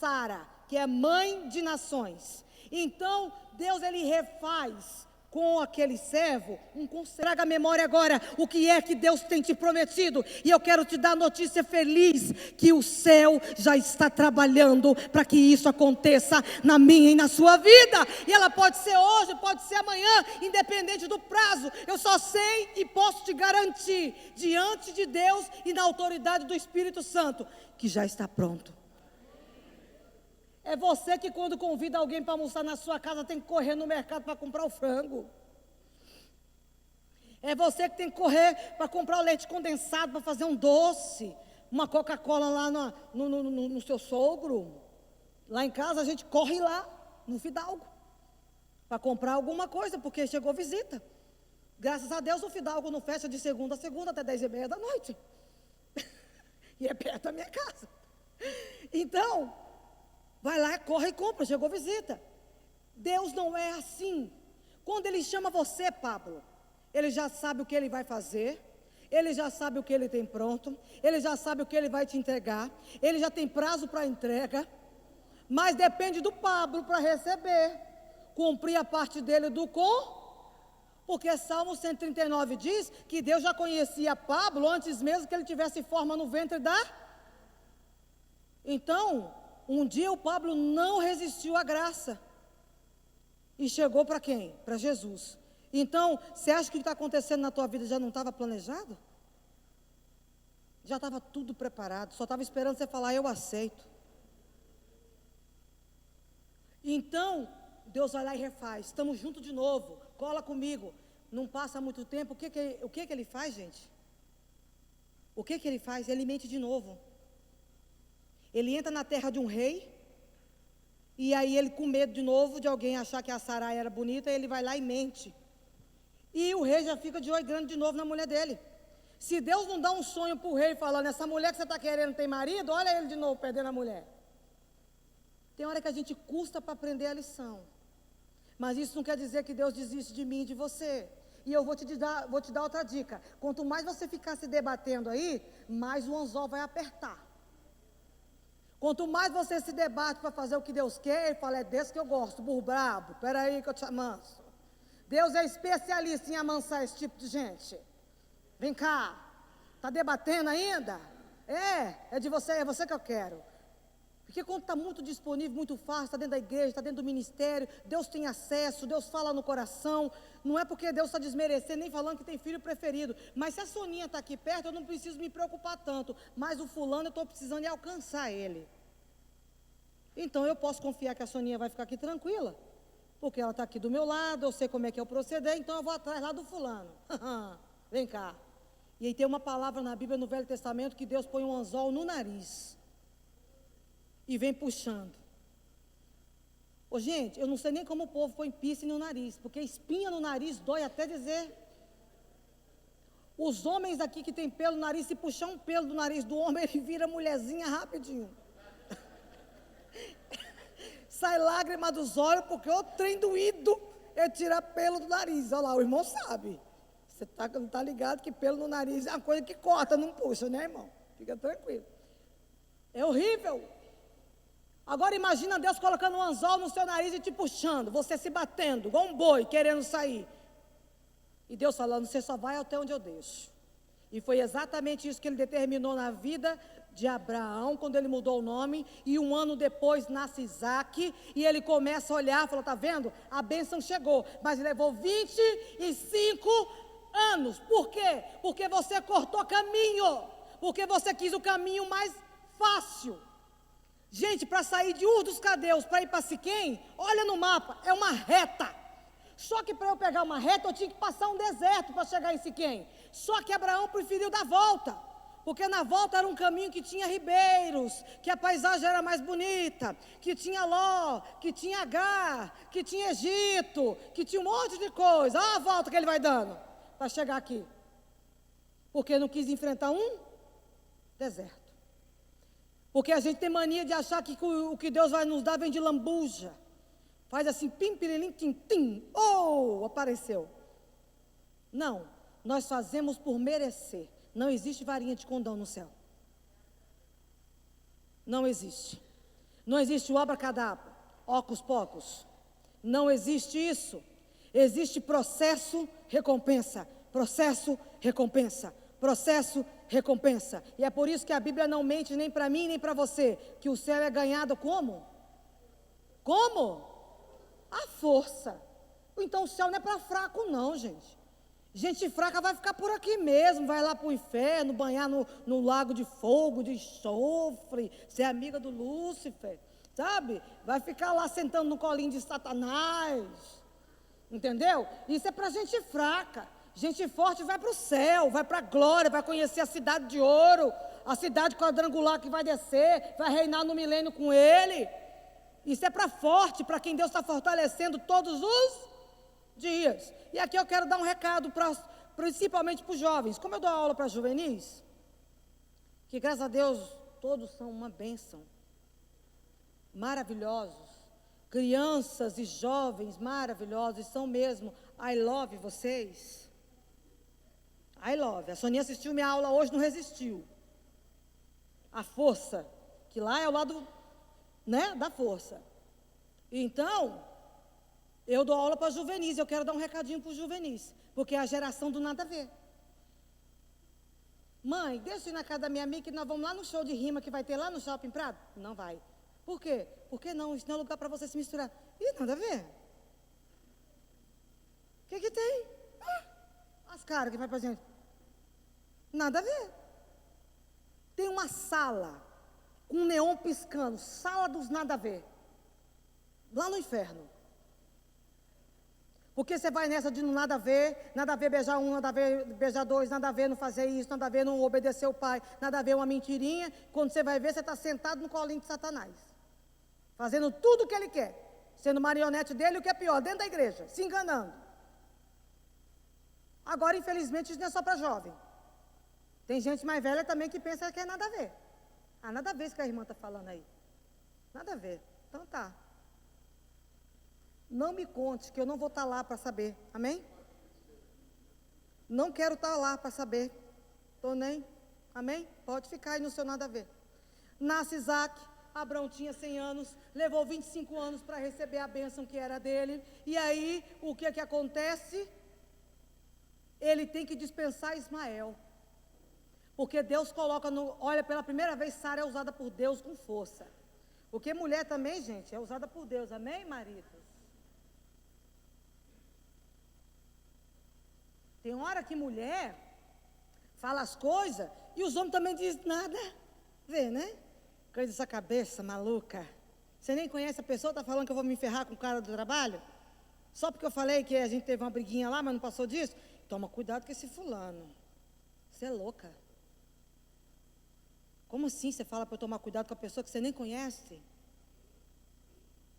Sara, que é mãe de nações. Então, Deus ele refaz com aquele servo um conselho. Traga a memória agora o que é que Deus tem te prometido. E eu quero te dar notícia feliz, que o céu já está trabalhando para que isso aconteça na minha e na sua vida. E ela pode ser hoje, pode ser amanhã, independente do prazo. Eu só sei e posso te garantir, diante de Deus e na autoridade do Espírito Santo, que já está pronto. É você que, quando convida alguém para almoçar na sua casa, tem que correr no mercado para comprar o frango. É você que tem que correr para comprar o leite condensado, para fazer um doce, uma Coca-Cola lá no seu sogro. Lá em casa a gente corre lá, no Fidalgo, para comprar alguma coisa, porque chegou visita. Graças a Deus o Fidalgo não fecha de segunda a segunda até 10h30 da noite. E é perto da minha casa. Então, vai lá, corre e compra, chegou visita. Deus não é assim. Quando Ele chama você, Pablo, Ele já sabe o que Ele vai fazer, Ele já sabe o que Ele tem pronto, Ele já sabe o que Ele vai te entregar, Ele já tem prazo para entrega, mas depende do Pablo para receber, cumprir a parte dele porque Salmo 139 diz que Deus já conhecia Pablo antes mesmo que ele tivesse forma no ventre Então, um dia o Pablo não resistiu à graça e chegou para quem? Para Jesus. Então, você acha que o que está acontecendo na tua vida já não estava planejado? Já estava tudo preparado, só estava esperando você falar: eu aceito. Então, Deus vai lá e refaz. Estamos juntos de novo, cola comigo. Não passa muito tempo, o que Ele faz, gente? O que Ele faz? Ele mente de novo. Ele entra na terra de um rei, e aí ele, com medo de novo de alguém achar que a Sarai era bonita, ele vai lá e mente. E o rei já fica de olho grande de novo na mulher dele. Se Deus não dá um sonho para o rei falando: essa mulher que você está querendo tem marido, olha ele de novo perdendo a mulher. Tem hora que a gente custa para aprender a lição. Mas isso não quer dizer que Deus desiste de mim e de você. E eu vou te dar outra dica. Quanto mais você ficar se debatendo aí, mais o anzol vai apertar. Quanto mais você se debate para fazer o que Deus quer, Ele fala: é desse que eu gosto, burro brabo, espera aí que eu te amanso. Deus é especialista em amansar esse tipo de gente. Vem cá, está debatendo ainda? É de você, é você que eu quero. Porque quando está muito disponível, muito fácil, está dentro da igreja, está dentro do ministério, Deus tem acesso, Deus fala no coração. Não é porque Deus está desmerecendo, nem falando que tem filho preferido. Mas se a Soninha está aqui perto, eu não preciso me preocupar tanto. Mas o fulano, eu estou precisando de alcançar ele. Então eu posso confiar que a Soninha vai ficar aqui tranquila. Porque ela está aqui do meu lado, eu sei como é que é o proceder, então eu vou atrás lá do fulano. Vem cá. E aí tem uma palavra na Bíblia, no Velho Testamento, que Deus põe um anzol no nariz. E vem puxando. Ô, gente, eu não sei nem como o povo põe piercing no nariz, porque espinha no nariz dói até dizer. Os homens aqui que tem pelo no nariz, se puxar um pelo do nariz do homem, ele vira mulherzinha rapidinho. Sai lágrima dos olhos, porque o trem doído é tirar pelo do nariz. Olha lá, o irmão sabe. Você não tá ligado que pelo no nariz é uma coisa que corta, não puxa, né, irmão? Fica tranquilo. É horrível. Agora imagina Deus colocando um anzol no seu nariz e te puxando, você se batendo, igual um boi, querendo sair. E Deus falando, você só vai até onde eu deixo. E foi exatamente isso que ele determinou na vida de Abraão, quando ele mudou o nome, e um ano depois nasce Isaac, e ele começa a olhar, falou, tá vendo? A bênção chegou, mas levou 25 anos. Por quê? Porque você cortou caminho, porque você quis o caminho mais fácil. Gente, para sair de Ur dos Caldeus, para ir para Siquém, olha no mapa, é uma reta. Só que para eu pegar uma reta, eu tinha que passar um deserto para chegar em Siquém. Só que Abraão preferiu dar volta, porque na volta era um caminho que tinha ribeiros, que a paisagem era mais bonita, que tinha Ló, que tinha Agar, que tinha Egito, que tinha um monte de coisa. Olha a volta que ele vai dando para chegar aqui. Porque não quis enfrentar um deserto. Porque a gente tem mania de achar que o que Deus vai nos dar vem de lambuja. Faz assim, pim, pirilim, tim, tim. Oh, apareceu. Não, nós fazemos por merecer. Não existe varinha de condão no céu. Não existe. Não existe o abracadabra, ocus pocos. Não existe isso. Existe processo, recompensa. Processo, recompensa. Processo, recompensa. E é por isso que a Bíblia não mente nem para mim, nem para você, que o céu é ganhado como? Como? A força. Então o céu não é para fraco não, gente. Gente fraca vai ficar por aqui mesmo, vai lá para o inferno, banhar no lago de fogo, de enxofre, ser amiga do Lúcifer, sabe? Vai ficar lá sentando no colinho de Satanás, entendeu? Isso é para gente fraca. Gente forte vai para o céu, vai para a glória, vai conhecer a cidade de ouro, a cidade quadrangular que vai descer, vai reinar no milênio com ele. Isso é para forte, para quem Deus está fortalecendo todos os dias. E aqui eu quero dar um recado, principalmente para os jovens. Como eu dou aula para juvenis, que graças a Deus todos são uma bênção, maravilhosos, crianças e jovens maravilhosos, são mesmo. I love vocês. I love. A Soninha assistiu minha aula hoje, não resistiu. A força, que lá é o lado, né, da força. Então, eu dou aula para juvenis, eu quero dar um recadinho para os juvenis, porque é a geração do nada a ver. Mãe, deixa eu ir na casa da minha amiga, que nós vamos lá no show de rima que vai ter lá no Shopping Prado? Não vai. Por quê? Porque não, isso não é lugar para você se misturar. Ih, nada a ver. O que tem? As caras que vai pra gente. Nada a ver. Tem uma sala com um neon piscando, sala dos nada a ver, lá no inferno. Porque você vai nessa de nada a ver beijar um, nada a ver beijar dois, nada a ver não fazer isso, nada a ver não obedecer o pai, nada a ver uma mentirinha. Quando você vai ver, você está sentado no colinho de Satanás, fazendo tudo o que ele quer, sendo marionete dele, o que é pior, dentro da igreja, se enganando. Agora, infelizmente, isso não é só para jovem. Tem gente mais velha também que pensa que é nada a ver. Ah, nada a ver isso que a irmã está falando aí. Nada a ver. Então tá. Não me conte que eu não vou estar lá para saber. Amém? Não quero estar lá para saber. Estou nem. Amém? Pode ficar aí no seu nada a ver. Nasce Isaac. Abraão tinha 100 anos. Levou 25 anos para receber a bênção que era dele. E aí, o que acontece? Ele tem que dispensar Ismael. Porque Deus coloca olha, pela primeira vez, Sara é usada por Deus com força. Porque mulher também, gente, é usada por Deus. Amém, maridos? Tem hora que mulher fala as coisas e os homens também dizem nada. Vê, né? Coisa dessa cabeça maluca. Você nem conhece a pessoa, está falando que eu vou me ferrar com o cara do trabalho? Só porque eu falei que a gente teve uma briguinha lá, mas não passou disso? Toma cuidado com esse fulano. Você é louca. Como assim você fala para eu tomar cuidado com a pessoa que você nem conhece?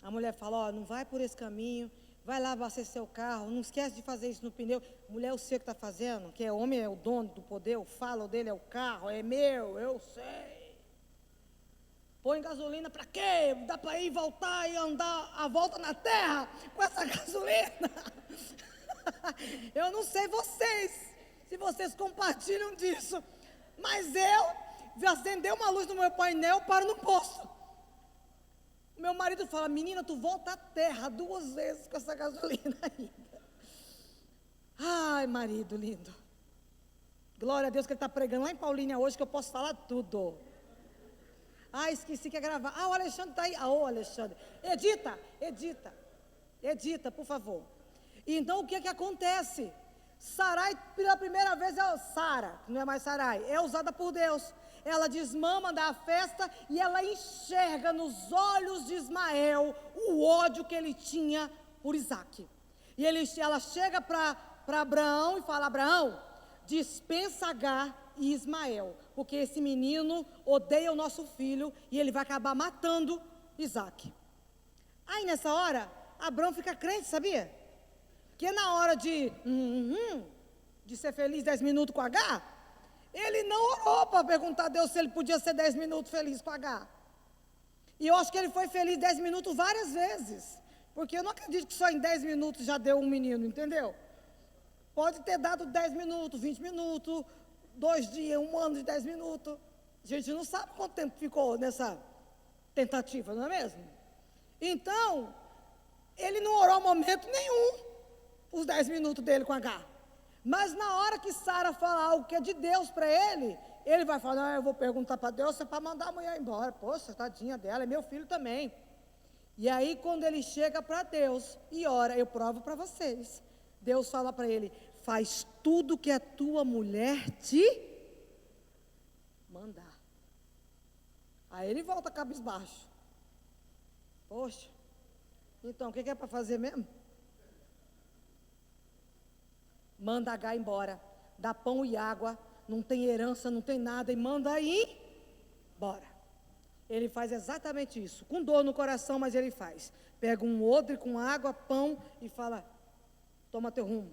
A mulher fala, ó, não vai por esse caminho, vai lá abastecer o carro, não esquece de fazer isso no pneu. Mulher, eu sei o que está fazendo, que é homem é o dono do poder, eu falo dele é o carro, é meu, eu sei. Põe gasolina para quê? Dá para ir voltar e andar a volta na terra com essa gasolina? Eu não sei vocês, se vocês compartilham disso, mas eu acender uma luz no meu painel, paro no posto. Meu marido fala, menina, tu volta à terra 2 vezes com essa gasolina ainda. Ai, marido lindo. Glória a Deus que ele está pregando lá em Paulínia hoje, que eu posso falar tudo. Ah, esqueci que ia gravar. Ah, o Alexandre está aí. Ah, ô Alexandre. Edita, por favor. Então, o que é que acontece? Sarai, pela primeira vez, Sara, não é mais Sarai, é usada por Deus. Ela desmama da festa e ela enxerga nos olhos de Ismael o ódio que ele tinha por Isaque. E ela chega para Abraão e fala, Abraão, dispensa Agar e Ismael, porque esse menino odeia o nosso filho e ele vai acabar matando Isaque. Aí nessa hora, Abraão fica crente, sabia? Porque na hora de ser feliz 10 minutos com Agar, ele não orou para perguntar a Deus se ele podia ser 10 minutos feliz com Agar. E eu acho que ele foi feliz 10 minutos várias vezes, porque eu não acredito que só em 10 minutos já deu um menino, entendeu? Pode ter dado 10 minutos, 20 minutos, 2 dias, 1 ano de 10 minutos. A gente não sabe quanto tempo ficou nessa tentativa, não é mesmo? Então, ele não orou momento nenhum, os 10 minutos dele com Agar. Mas na hora que Sara fala algo que é de Deus para ele, ele vai falar, não, eu vou perguntar para Deus, é para mandar a mulher embora. Poxa, tadinha dela, é meu filho também. E aí, quando ele chega para Deus e ora, eu provo para vocês. Deus fala para ele, faz tudo que a tua mulher te mandar. Aí ele volta cabisbaixo. Poxa, então o que é para fazer mesmo? Manda Agar embora, dá pão e água, não tem herança, não tem nada, e manda ir embora. Ele faz exatamente isso, com dor no coração, mas ele faz. Pega um odre com água, pão e fala, toma teu rumo.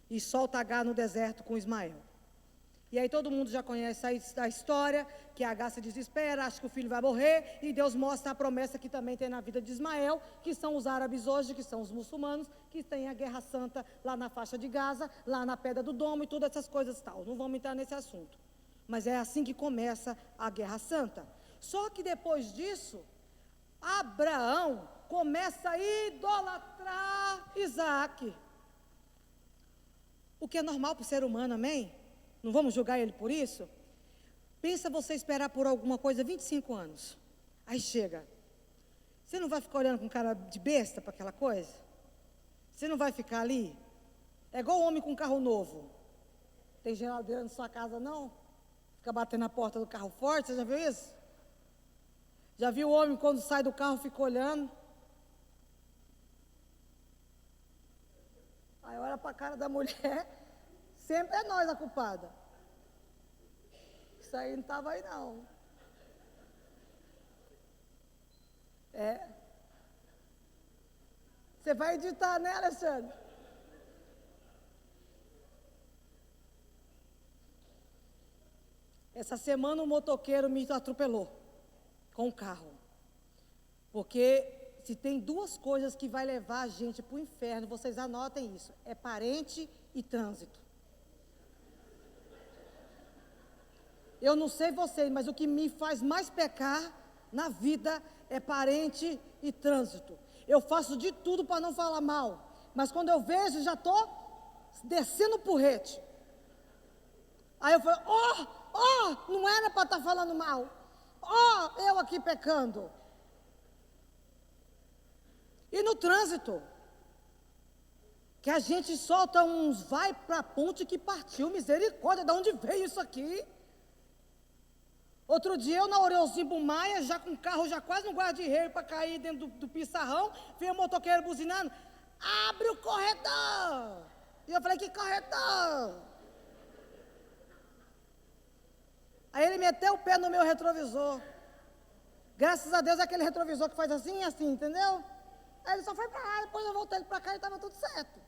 E solta Agar no deserto com Ismael. E aí todo mundo já conhece a história, que Agar se desespera, acha que o filho vai morrer, e Deus mostra a promessa que também tem na vida de Ismael, que são os árabes hoje, que são os muçulmanos, que tem a Guerra Santa lá na faixa de Gaza, lá na Pedra do Domo e todas essas coisas e tal. Não vamos entrar nesse assunto. Mas é assim que começa a Guerra Santa. Só que depois disso, Abraão começa a idolatrar Isaque. O que é normal para o ser humano, amém? Não vamos julgar ele por isso? Pensa você esperar por alguma coisa 25 anos. Aí chega. Você não vai ficar olhando com cara de besta para aquela coisa? Você não vai ficar ali? É igual o homem com carro novo. Tem geladeira na sua casa, não? Fica batendo na porta do carro forte, você já viu isso? Já viu o homem quando sai do carro fica olhando? Aí olha para a cara da mulher, sempre é nós a culpada. Isso aí não estava aí não. É. Você vai editar, né, Alexandre? Essa semana um motoqueiro me atropelou com o carro. Porque se tem 2 coisas que vai levar a gente para o inferno, vocês anotem isso. É parente e trânsito. Eu não sei vocês, mas o que me faz mais pecar na vida é parente e trânsito. Eu faço de tudo para não falar mal, mas quando eu vejo, já estou descendo o porrete. Aí eu falo, não era para estar falando mal. Eu aqui pecando. E no trânsito, que a gente solta uns vai para a ponte que partiu, misericórdia, de onde veio isso aqui? Outro dia eu na Oreuzinho Maia, já com o carro já quase no guarda-reio para cair dentro do pissarrão, veio o motoqueiro buzinando, abre o corredor! E eu falei, que corredor? Aí ele meteu o pé no meu retrovisor. Graças a Deus é aquele retrovisor que faz assim e assim, entendeu? Aí ele só foi para lá, depois eu voltei para cá e estava tudo certo.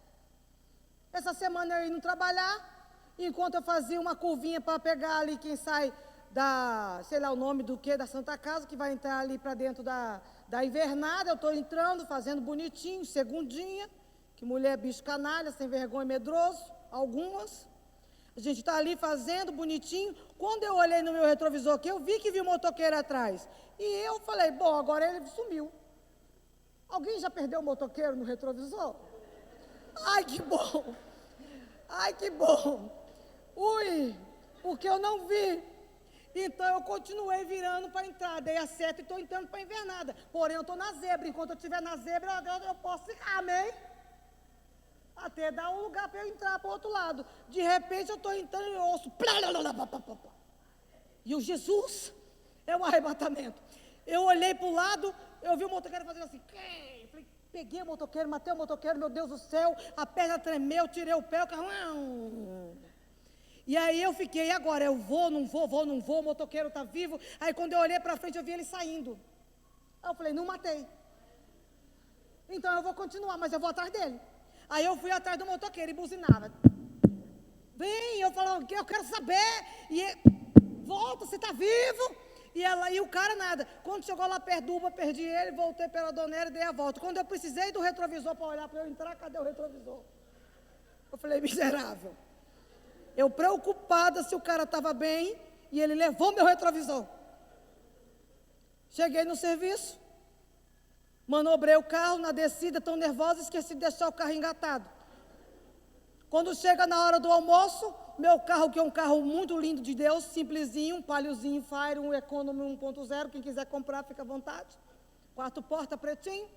Essa semana eu ia trabalhar, enquanto eu fazia uma curvinha para pegar ali quem sai da, sei lá o nome do que, da Santa Casa, que vai entrar ali para dentro da invernada, eu estou entrando, fazendo bonitinho, segundinha, que mulher bicho canalha, sem vergonha, medroso, algumas. A gente está ali fazendo bonitinho. Quando eu olhei no meu retrovisor aqui, eu vi que vi um motoqueiro atrás. E eu falei, bom, agora ele sumiu. Alguém já perdeu o motoqueiro no retrovisor? Ai, que bom! Ai, que bom! Ui, porque eu não vi. Então eu continuei virando para entrar, dei a seta e estou entrando para a invernada. Porém, eu estou na zebra. Enquanto eu estiver na zebra, eu posso ficar, amém? Até dar um lugar para eu entrar para o outro lado. De repente eu estou entrando e eu ouço. E o Jesus é um arrebatamento. Eu olhei para o lado, eu vi o motoqueiro fazendo assim. Eu falei, peguei o motoqueiro, matei o motoqueiro, meu Deus do céu, a perna tremeu, tirei o pé, o carro. E aí eu fiquei, e agora? Eu vou, não vou, o motoqueiro está vivo. Aí quando eu olhei para frente, eu vi ele saindo. Aí eu falei, não matei. Então eu vou continuar, mas eu vou atrás dele. Aí eu fui atrás do motoqueiro e buzinava. Vem, eu falava, eu quero saber. E ele, volta, você está vivo? E o cara nada. Quando chegou lá perto do Uba, perdi ele, voltei pela Donera e dei a volta. Quando eu precisei do retrovisor para olhar para eu entrar, cadê o retrovisor? Eu falei, miserável. Eu preocupada se o cara estava bem e ele levou meu retrovisor. Cheguei no serviço. Manobrei o carro na descida, tão nervosa, esqueci de deixar o carro engatado. Quando chega na hora do almoço, meu carro, que é um carro muito lindo de Deus, simplesinho, um Paliozinho Fire, um Economy 1.0, quem quiser comprar, fica à vontade. 4 portas, pretinho,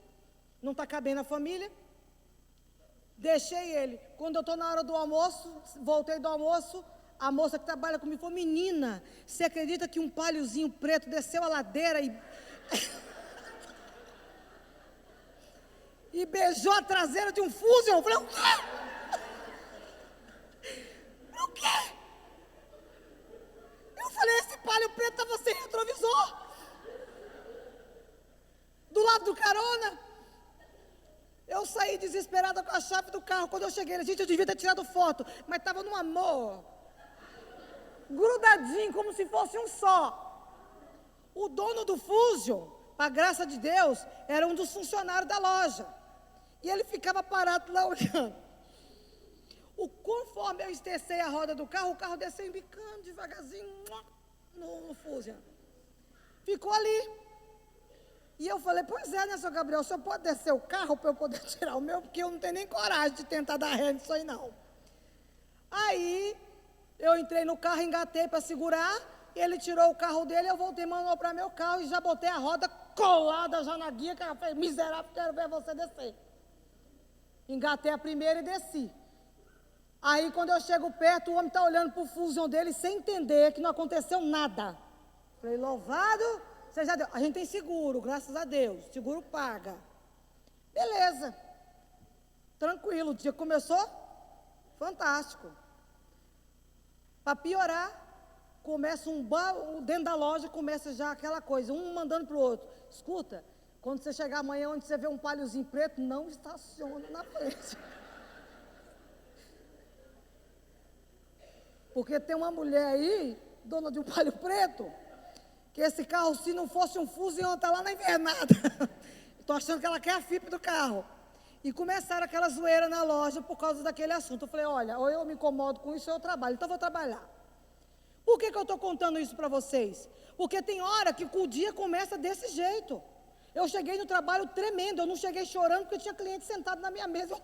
não está cabendo a família. Deixei ele. Quando eu estou na hora do almoço, voltei do almoço, a moça que trabalha comigo falou, menina, você acredita que um Paliozinho preto desceu a ladeira e... e beijou a traseira de um Fusion? Eu falei, o quê? O quê? Eu falei, esse Palio preto estava sem retrovisor. Do lado do carona. Eu saí desesperada com a chave do carro. Quando eu cheguei, gente, eu devia ter tirado foto, mas estava num amor. Grudadinho, como se fosse um só. O dono do Fusion, a graça de Deus, era um dos funcionários da loja. E ele ficava parado lá olhando. Conforme eu estecei a roda do carro, o carro desceu embicando devagarzinho no Fusion. Ficou ali. E eu falei, pois é, né, seu Gabriel, o senhor pode descer o carro para eu poder tirar o meu? Porque eu não tenho nem coragem de tentar dar ré nisso aí, não. Aí, eu entrei no carro, engatei para segurar, ele tirou o carro dele, eu voltei, manobrar meu carro e já botei a roda colada já na guia, que eu falei, miserável, quero ver você descer. Engatei a primeira e desci. Aí, quando eu chego perto, o homem está olhando para o Fusion dele sem entender que não aconteceu nada. Falei, louvado seja Deus. A gente tem seguro, graças a Deus. Seguro paga. Beleza. Tranquilo. O dia começou? Fantástico. Para piorar, começa dentro da loja começa já aquela coisa, um mandando para o outro. Escuta, quando você chegar amanhã onde você vê um Paliozinho preto, não estaciona na frente. Porque tem uma mulher aí, dona de um Palio preto, que esse carro, se não fosse um Fusion, está lá na invernada. Estou achando que ela quer a FIP do carro. E começaram aquela zoeira na loja por causa daquele assunto. Eu falei, olha, ou eu me incomodo com isso ou eu trabalho. Então eu vou trabalhar. Por que eu estou contando isso para vocês? Porque tem hora que o dia começa desse jeito. Eu cheguei no trabalho tremendo, eu não cheguei chorando porque tinha cliente sentado na minha mesa. Eu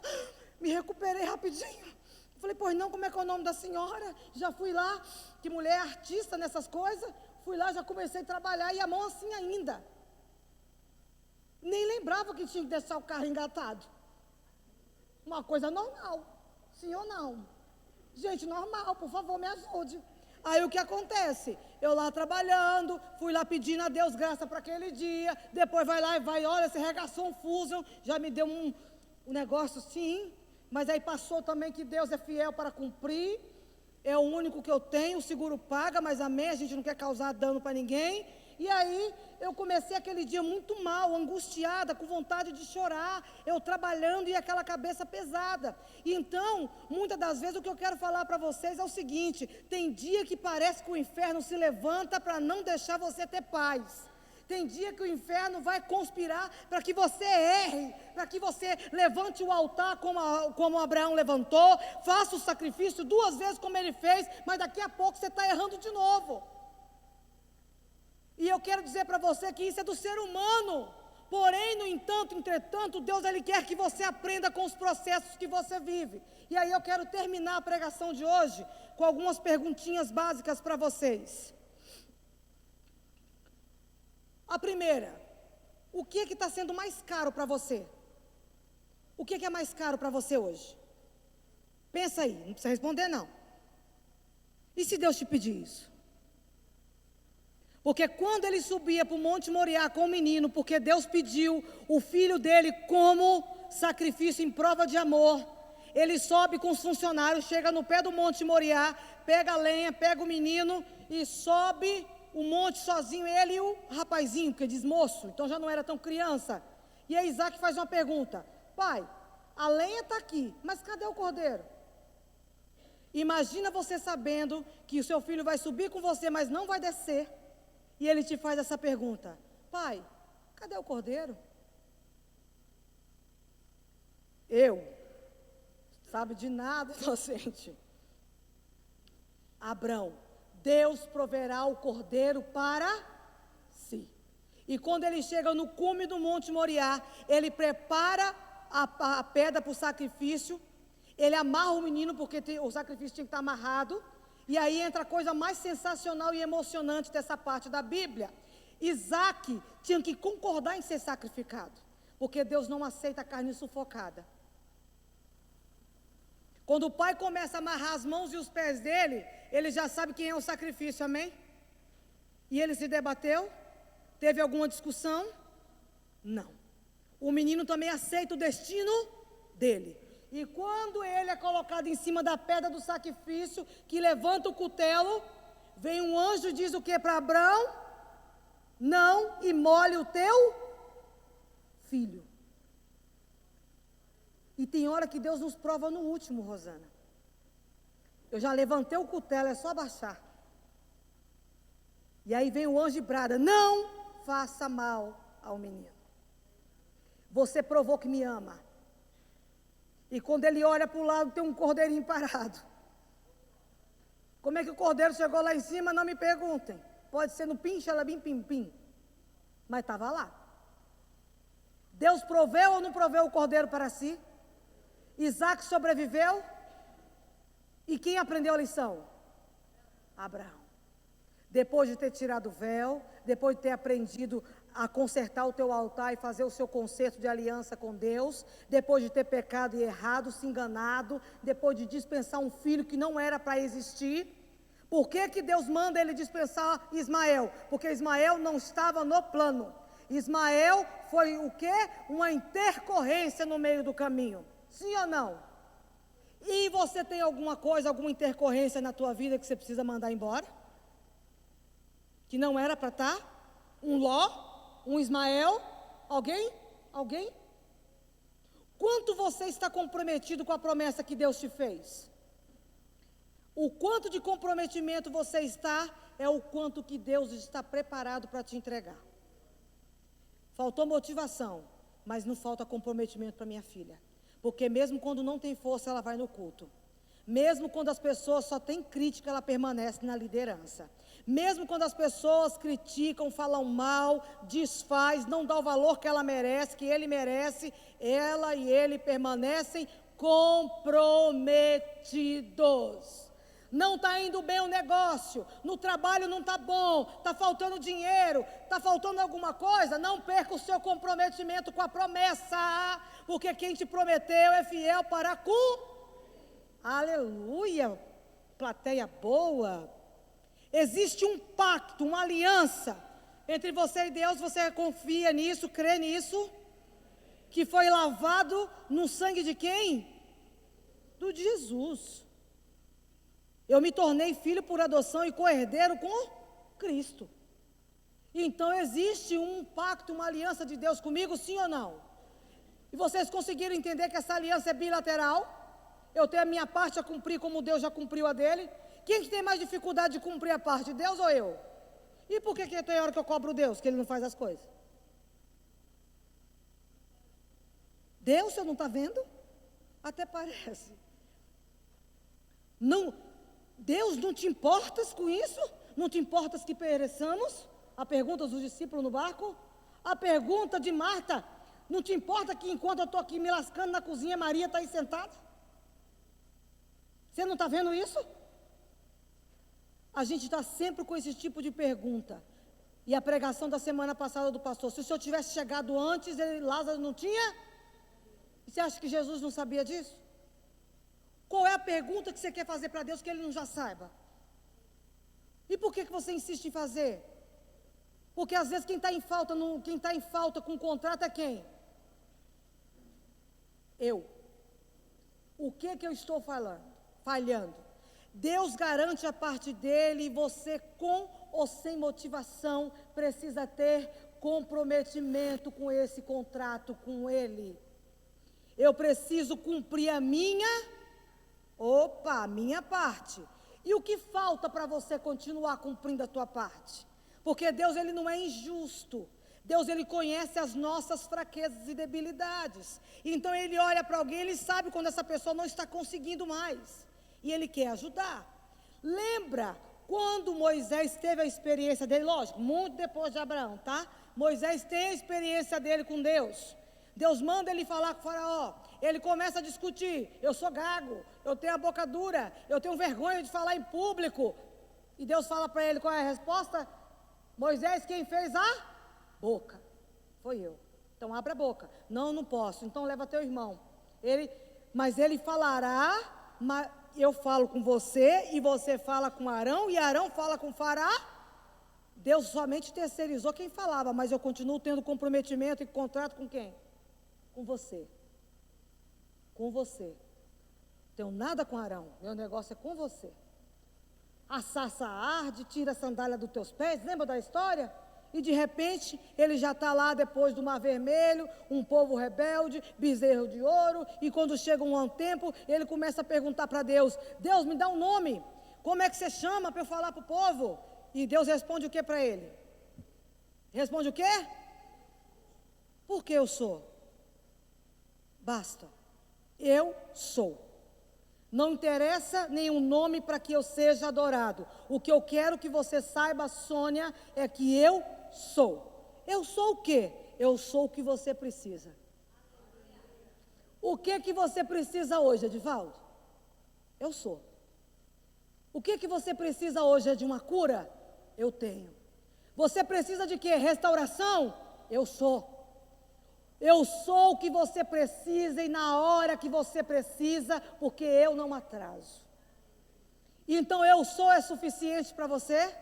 me recuperei rapidinho. Falei, pois não, como é que é o nome da senhora? Já fui lá, que mulher é artista nessas coisas. Fui lá, já comecei a trabalhar e a mão assim ainda. Nem lembrava que tinha que deixar o carro engatado. Uma coisa normal, sim ou não? Gente, normal, por favor, me ajude. Aí o que acontece? Eu lá trabalhando, fui lá pedindo a Deus graça para aquele dia, depois vai lá e vai, olha, você regaçou um Fusion, já me deu um negócio sim, mas aí passou também que Deus é fiel para cumprir, é o único que eu tenho, o seguro paga, mas amém, a gente não quer causar dano para ninguém, E aí eu comecei aquele dia muito mal, angustiada, com vontade de chorar, eu trabalhando e aquela cabeça pesada. E então, muitas das vezes o que eu quero falar para vocês é o seguinte: tem dia que parece que o inferno se levanta para não deixar você ter paz. Tem dia que o inferno vai conspirar para que você erre, para que você levante o altar como Abraão levantou, faça o sacrifício 2 vezes como ele fez, mas daqui a pouco você está errando de novo. E eu quero dizer para você que isso é do ser humano. Porém, no entanto, entretanto, Deus ele quer que você aprenda com os processos que você vive. E aí eu quero terminar a pregação de hoje com algumas perguntinhas básicas para vocês. A primeira: o que está sendo mais caro para você? O que é mais caro para você hoje? Pensa aí, não precisa responder não. E se Deus te pedir isso? Porque quando ele subia para o Monte Moriá com o menino, porque Deus pediu o filho dele como sacrifício em prova de amor, ele sobe com os funcionários, chega no pé do Monte Moriá, pega a lenha, pega o menino e sobe o monte sozinho, ele e o rapazinho, que diz moço, então já não era tão criança. E aí Isaac faz uma pergunta: pai, a lenha está aqui, mas cadê o cordeiro? Imagina você sabendo que o seu filho vai subir com você, mas não vai descer. E ele te faz essa pergunta: pai, cadê o cordeiro? Sabe de nada, inocente. Abrão: Deus proverá o cordeiro para si. E quando ele chega no cume do Monte Moriá, ele prepara a pedra para o sacrifício, ele amarra o menino, porque o sacrifício tinha que estar amarrado. E aí entra a coisa mais sensacional e emocionante dessa parte da Bíblia. Isaac tinha que concordar em ser sacrificado, porque Deus não aceita carne sufocada. Quando o pai começa a amarrar as mãos e os pés dele, ele já sabe quem é o sacrifício, amém? E ele se debateu? Teve alguma discussão? Não. O menino também aceita o destino dele. E quando ele é colocado em cima da pedra do sacrifício, que levanta o cutelo, vem um anjo e diz o que para Abraão? Não imole o teu filho. E tem hora que Deus nos prova no último, Rosana. Eu já levantei o cutelo, é só baixar. E aí vem o anjo e brada: não faça mal ao menino. Você provou que me ama. E quando ele olha para o lado, tem um cordeirinho parado. Como é que o cordeiro chegou lá em cima? Não me perguntem. Pode ser no pinxalabim pim-pim. Mas estava lá. Deus proveu ou não proveu o cordeiro para si? Isaac sobreviveu? E quem aprendeu a lição? Abraão. Depois de ter tirado o véu, depois de ter aprendido a consertar o teu altar e fazer o seu concerto de aliança com Deus, depois de ter pecado e errado, se enganado, depois de dispensar um filho que não era para existir. Por que Deus manda ele dispensar Ismael? Porque Ismael não estava no plano. Ismael foi o quê? Uma intercorrência no meio do caminho. Sim ou não? E você tem alguma coisa, alguma intercorrência na tua vida que você precisa mandar embora? Que não era para estar? Um Ló? Um Ismael? Alguém? Alguém? Quanto você está comprometido com a promessa que Deus te fez? O quanto de comprometimento você está, é o quanto que Deus está preparado para te entregar. Faltou motivação, mas não falta comprometimento para minha filha. Porque mesmo quando não tem força, ela vai no culto. Mesmo quando as pessoas só têm crítica, ela permanece na liderança. Mesmo quando as pessoas criticam, falam mal, desfaz, não dá o valor que ela merece, que ele merece, ela e ele permanecem comprometidos. Não está indo bem o negócio, no trabalho não está bom, está faltando dinheiro, está faltando alguma coisa, não perca o seu comprometimento com a promessa, porque quem te prometeu é fiel para cumprir. Aleluia, plateia boa. Existe um pacto, uma aliança entre você e Deus. Você confia nisso, crê nisso? Que foi lavado no sangue de quem? Do de Jesus. Eu me tornei filho por adoção e co-herdeiro com Cristo. Então existe um pacto, uma aliança de Deus comigo, sim ou não? E vocês conseguiram entender que essa aliança é bilateral? Eu tenho a minha parte a cumprir como Deus já cumpriu a dele. Quem que tem mais dificuldade de cumprir a parte, Deus ou eu? E por que tem hora que eu cobro Deus, que ele não faz as coisas? Deus, você não está vendo? Até parece. Não, Deus, não te importas com isso? Não te importas que pereçamos? A pergunta dos discípulos no barco? A pergunta de Marta: não te importa que enquanto eu estou aqui me lascando na cozinha, Maria está aí sentada? Você não está vendo isso? A gente está sempre com esse tipo de pergunta. E a pregação da semana passada do pastor: se o senhor tivesse chegado antes, Lázaro não tinha? E você acha que Jesus não sabia disso? Qual é a pergunta que você quer fazer para Deus que Ele não já saiba? E por que você insiste em fazer? Porque às vezes quem está em falta com o contrato é quem? Eu. O que eu estou falhando? Deus garante a parte dele, e você, com ou sem motivação, precisa ter comprometimento com esse contrato com ele. Eu preciso cumprir a minha parte. E o que falta para você continuar cumprindo a tua parte? Porque Deus, ele não é injusto. Deus, ele conhece as nossas fraquezas e debilidades. Então ele olha para alguém, ele sabe quando essa pessoa não está conseguindo mais. E ele quer ajudar. Lembra quando Moisés teve a experiência dele? Lógico, muito depois de Abraão, tá? Moisés tem a experiência dele com Deus. Deus manda ele falar com o faraó. Ele começa a discutir: eu sou gago, eu tenho a boca dura, eu tenho vergonha de falar em público. E Deus fala para ele: qual é a resposta? Moisés, quem fez a boca? Foi eu. Então abre a boca. Não posso. Então leva teu irmão. Mas ele falará, eu falo com você, e você fala com Arão, e Arão fala com Faraó. Deus somente terceirizou quem falava, mas eu continuo tendo comprometimento e contrato com quem? Com você. Com você. Não tenho nada com Arão, meu negócio é com você. A sarça arde, tira a sandália dos teus pés, lembra da história? E de repente, ele já está lá depois do Mar Vermelho, um povo rebelde, bezerro de ouro, e quando chega um tempo, ele começa a perguntar para Deus: Deus, me dá um nome, como é que você chama para eu falar para o povo? E Deus responde o que para ele? Responde o quê? Porque eu sou. Basta. Eu sou. Não interessa nenhum nome para que eu seja adorado. O que eu quero que você saiba, Sônia, é que eu sou. Eu sou o quê? Eu sou o que você precisa. O que você precisa hoje, Edivaldo? Eu sou. O que você precisa hoje é de uma cura? Eu tenho. Você precisa de quê? Restauração? Eu sou. Eu sou o que você precisa e na hora que você precisa, porque eu não atraso. Então eu sou é suficiente para você?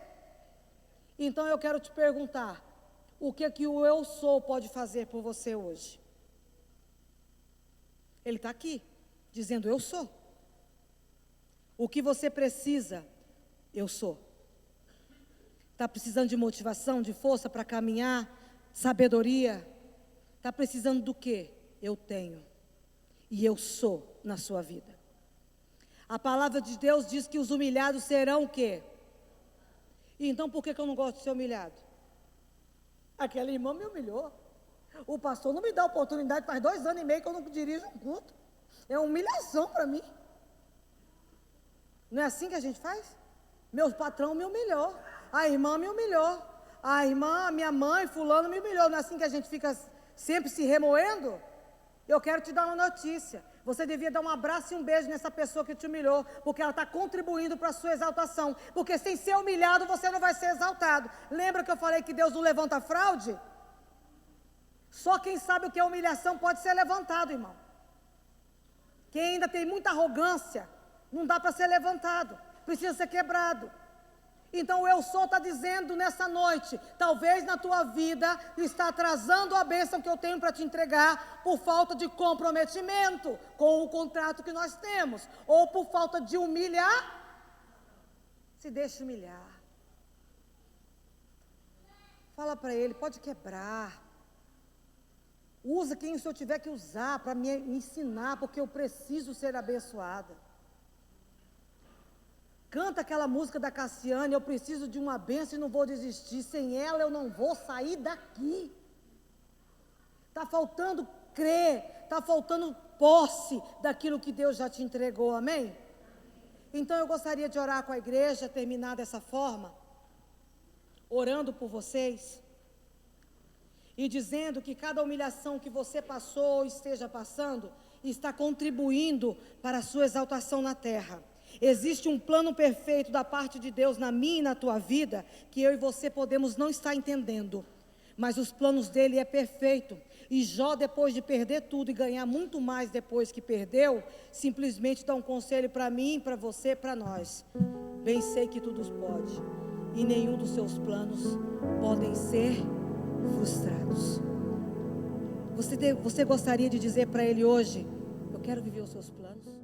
Então eu quero te perguntar, o que o eu sou pode fazer por você hoje? Ele está aqui, dizendo eu sou. O que você precisa, eu sou. Está precisando de motivação, de força para caminhar, sabedoria? Está precisando do quê? Eu tenho. E eu sou na sua vida. A palavra de Deus diz que os humilhados serão o quê? E então por que eu não gosto de ser humilhado? Aquela irmã me humilhou. O pastor não me dá oportunidade, faz 2 anos e meio que eu não dirijo um culto. É uma humilhação para mim. Não é assim que a gente faz? Meu patrão me humilhou. A irmã me humilhou. A minha mãe, fulano me humilhou. Não é assim que a gente fica sempre se remoendo? Eu quero te dar uma notícia. Você devia dar um abraço e um beijo nessa pessoa que te humilhou, porque ela está contribuindo para a sua exaltação. Porque sem ser humilhado, você não vai ser exaltado. Lembra que eu falei que Deus não levanta fraude? Só quem sabe o que é humilhação pode ser levantado, irmão. Quem ainda tem muita arrogância, não dá para ser levantado, precisa ser quebrado. Então o eu sou está dizendo nessa noite, talvez na tua vida está atrasando a bênção que eu tenho para te entregar por falta de comprometimento com o contrato que nós temos, ou por falta de humilhar. Se deixe humilhar. Fala para ele, pode quebrar. Usa quem o Senhor tiver que usar para me ensinar, porque eu preciso ser abençoada. Canta aquela música da Cassiane, eu preciso de uma bênção e não vou desistir. Sem ela eu não vou sair daqui. Está faltando crer, está faltando posse daquilo que Deus já te entregou, amém? Então eu gostaria de orar com a igreja, terminar dessa forma, orando por vocês, e dizendo que cada humilhação que você passou ou esteja passando, está contribuindo para a sua exaltação na terra. Existe um plano perfeito da parte de Deus na minha e na tua vida, que eu e você podemos não estar entendendo, mas os planos dele é perfeito. E Jó, depois de perder tudo e ganhar muito mais depois que perdeu, simplesmente dá um conselho para mim, para você, para nós. Bem sei que tudo pode, e nenhum dos seus planos podem ser frustrados. Você gostaria de dizer para ele hoje, eu quero viver os seus planos?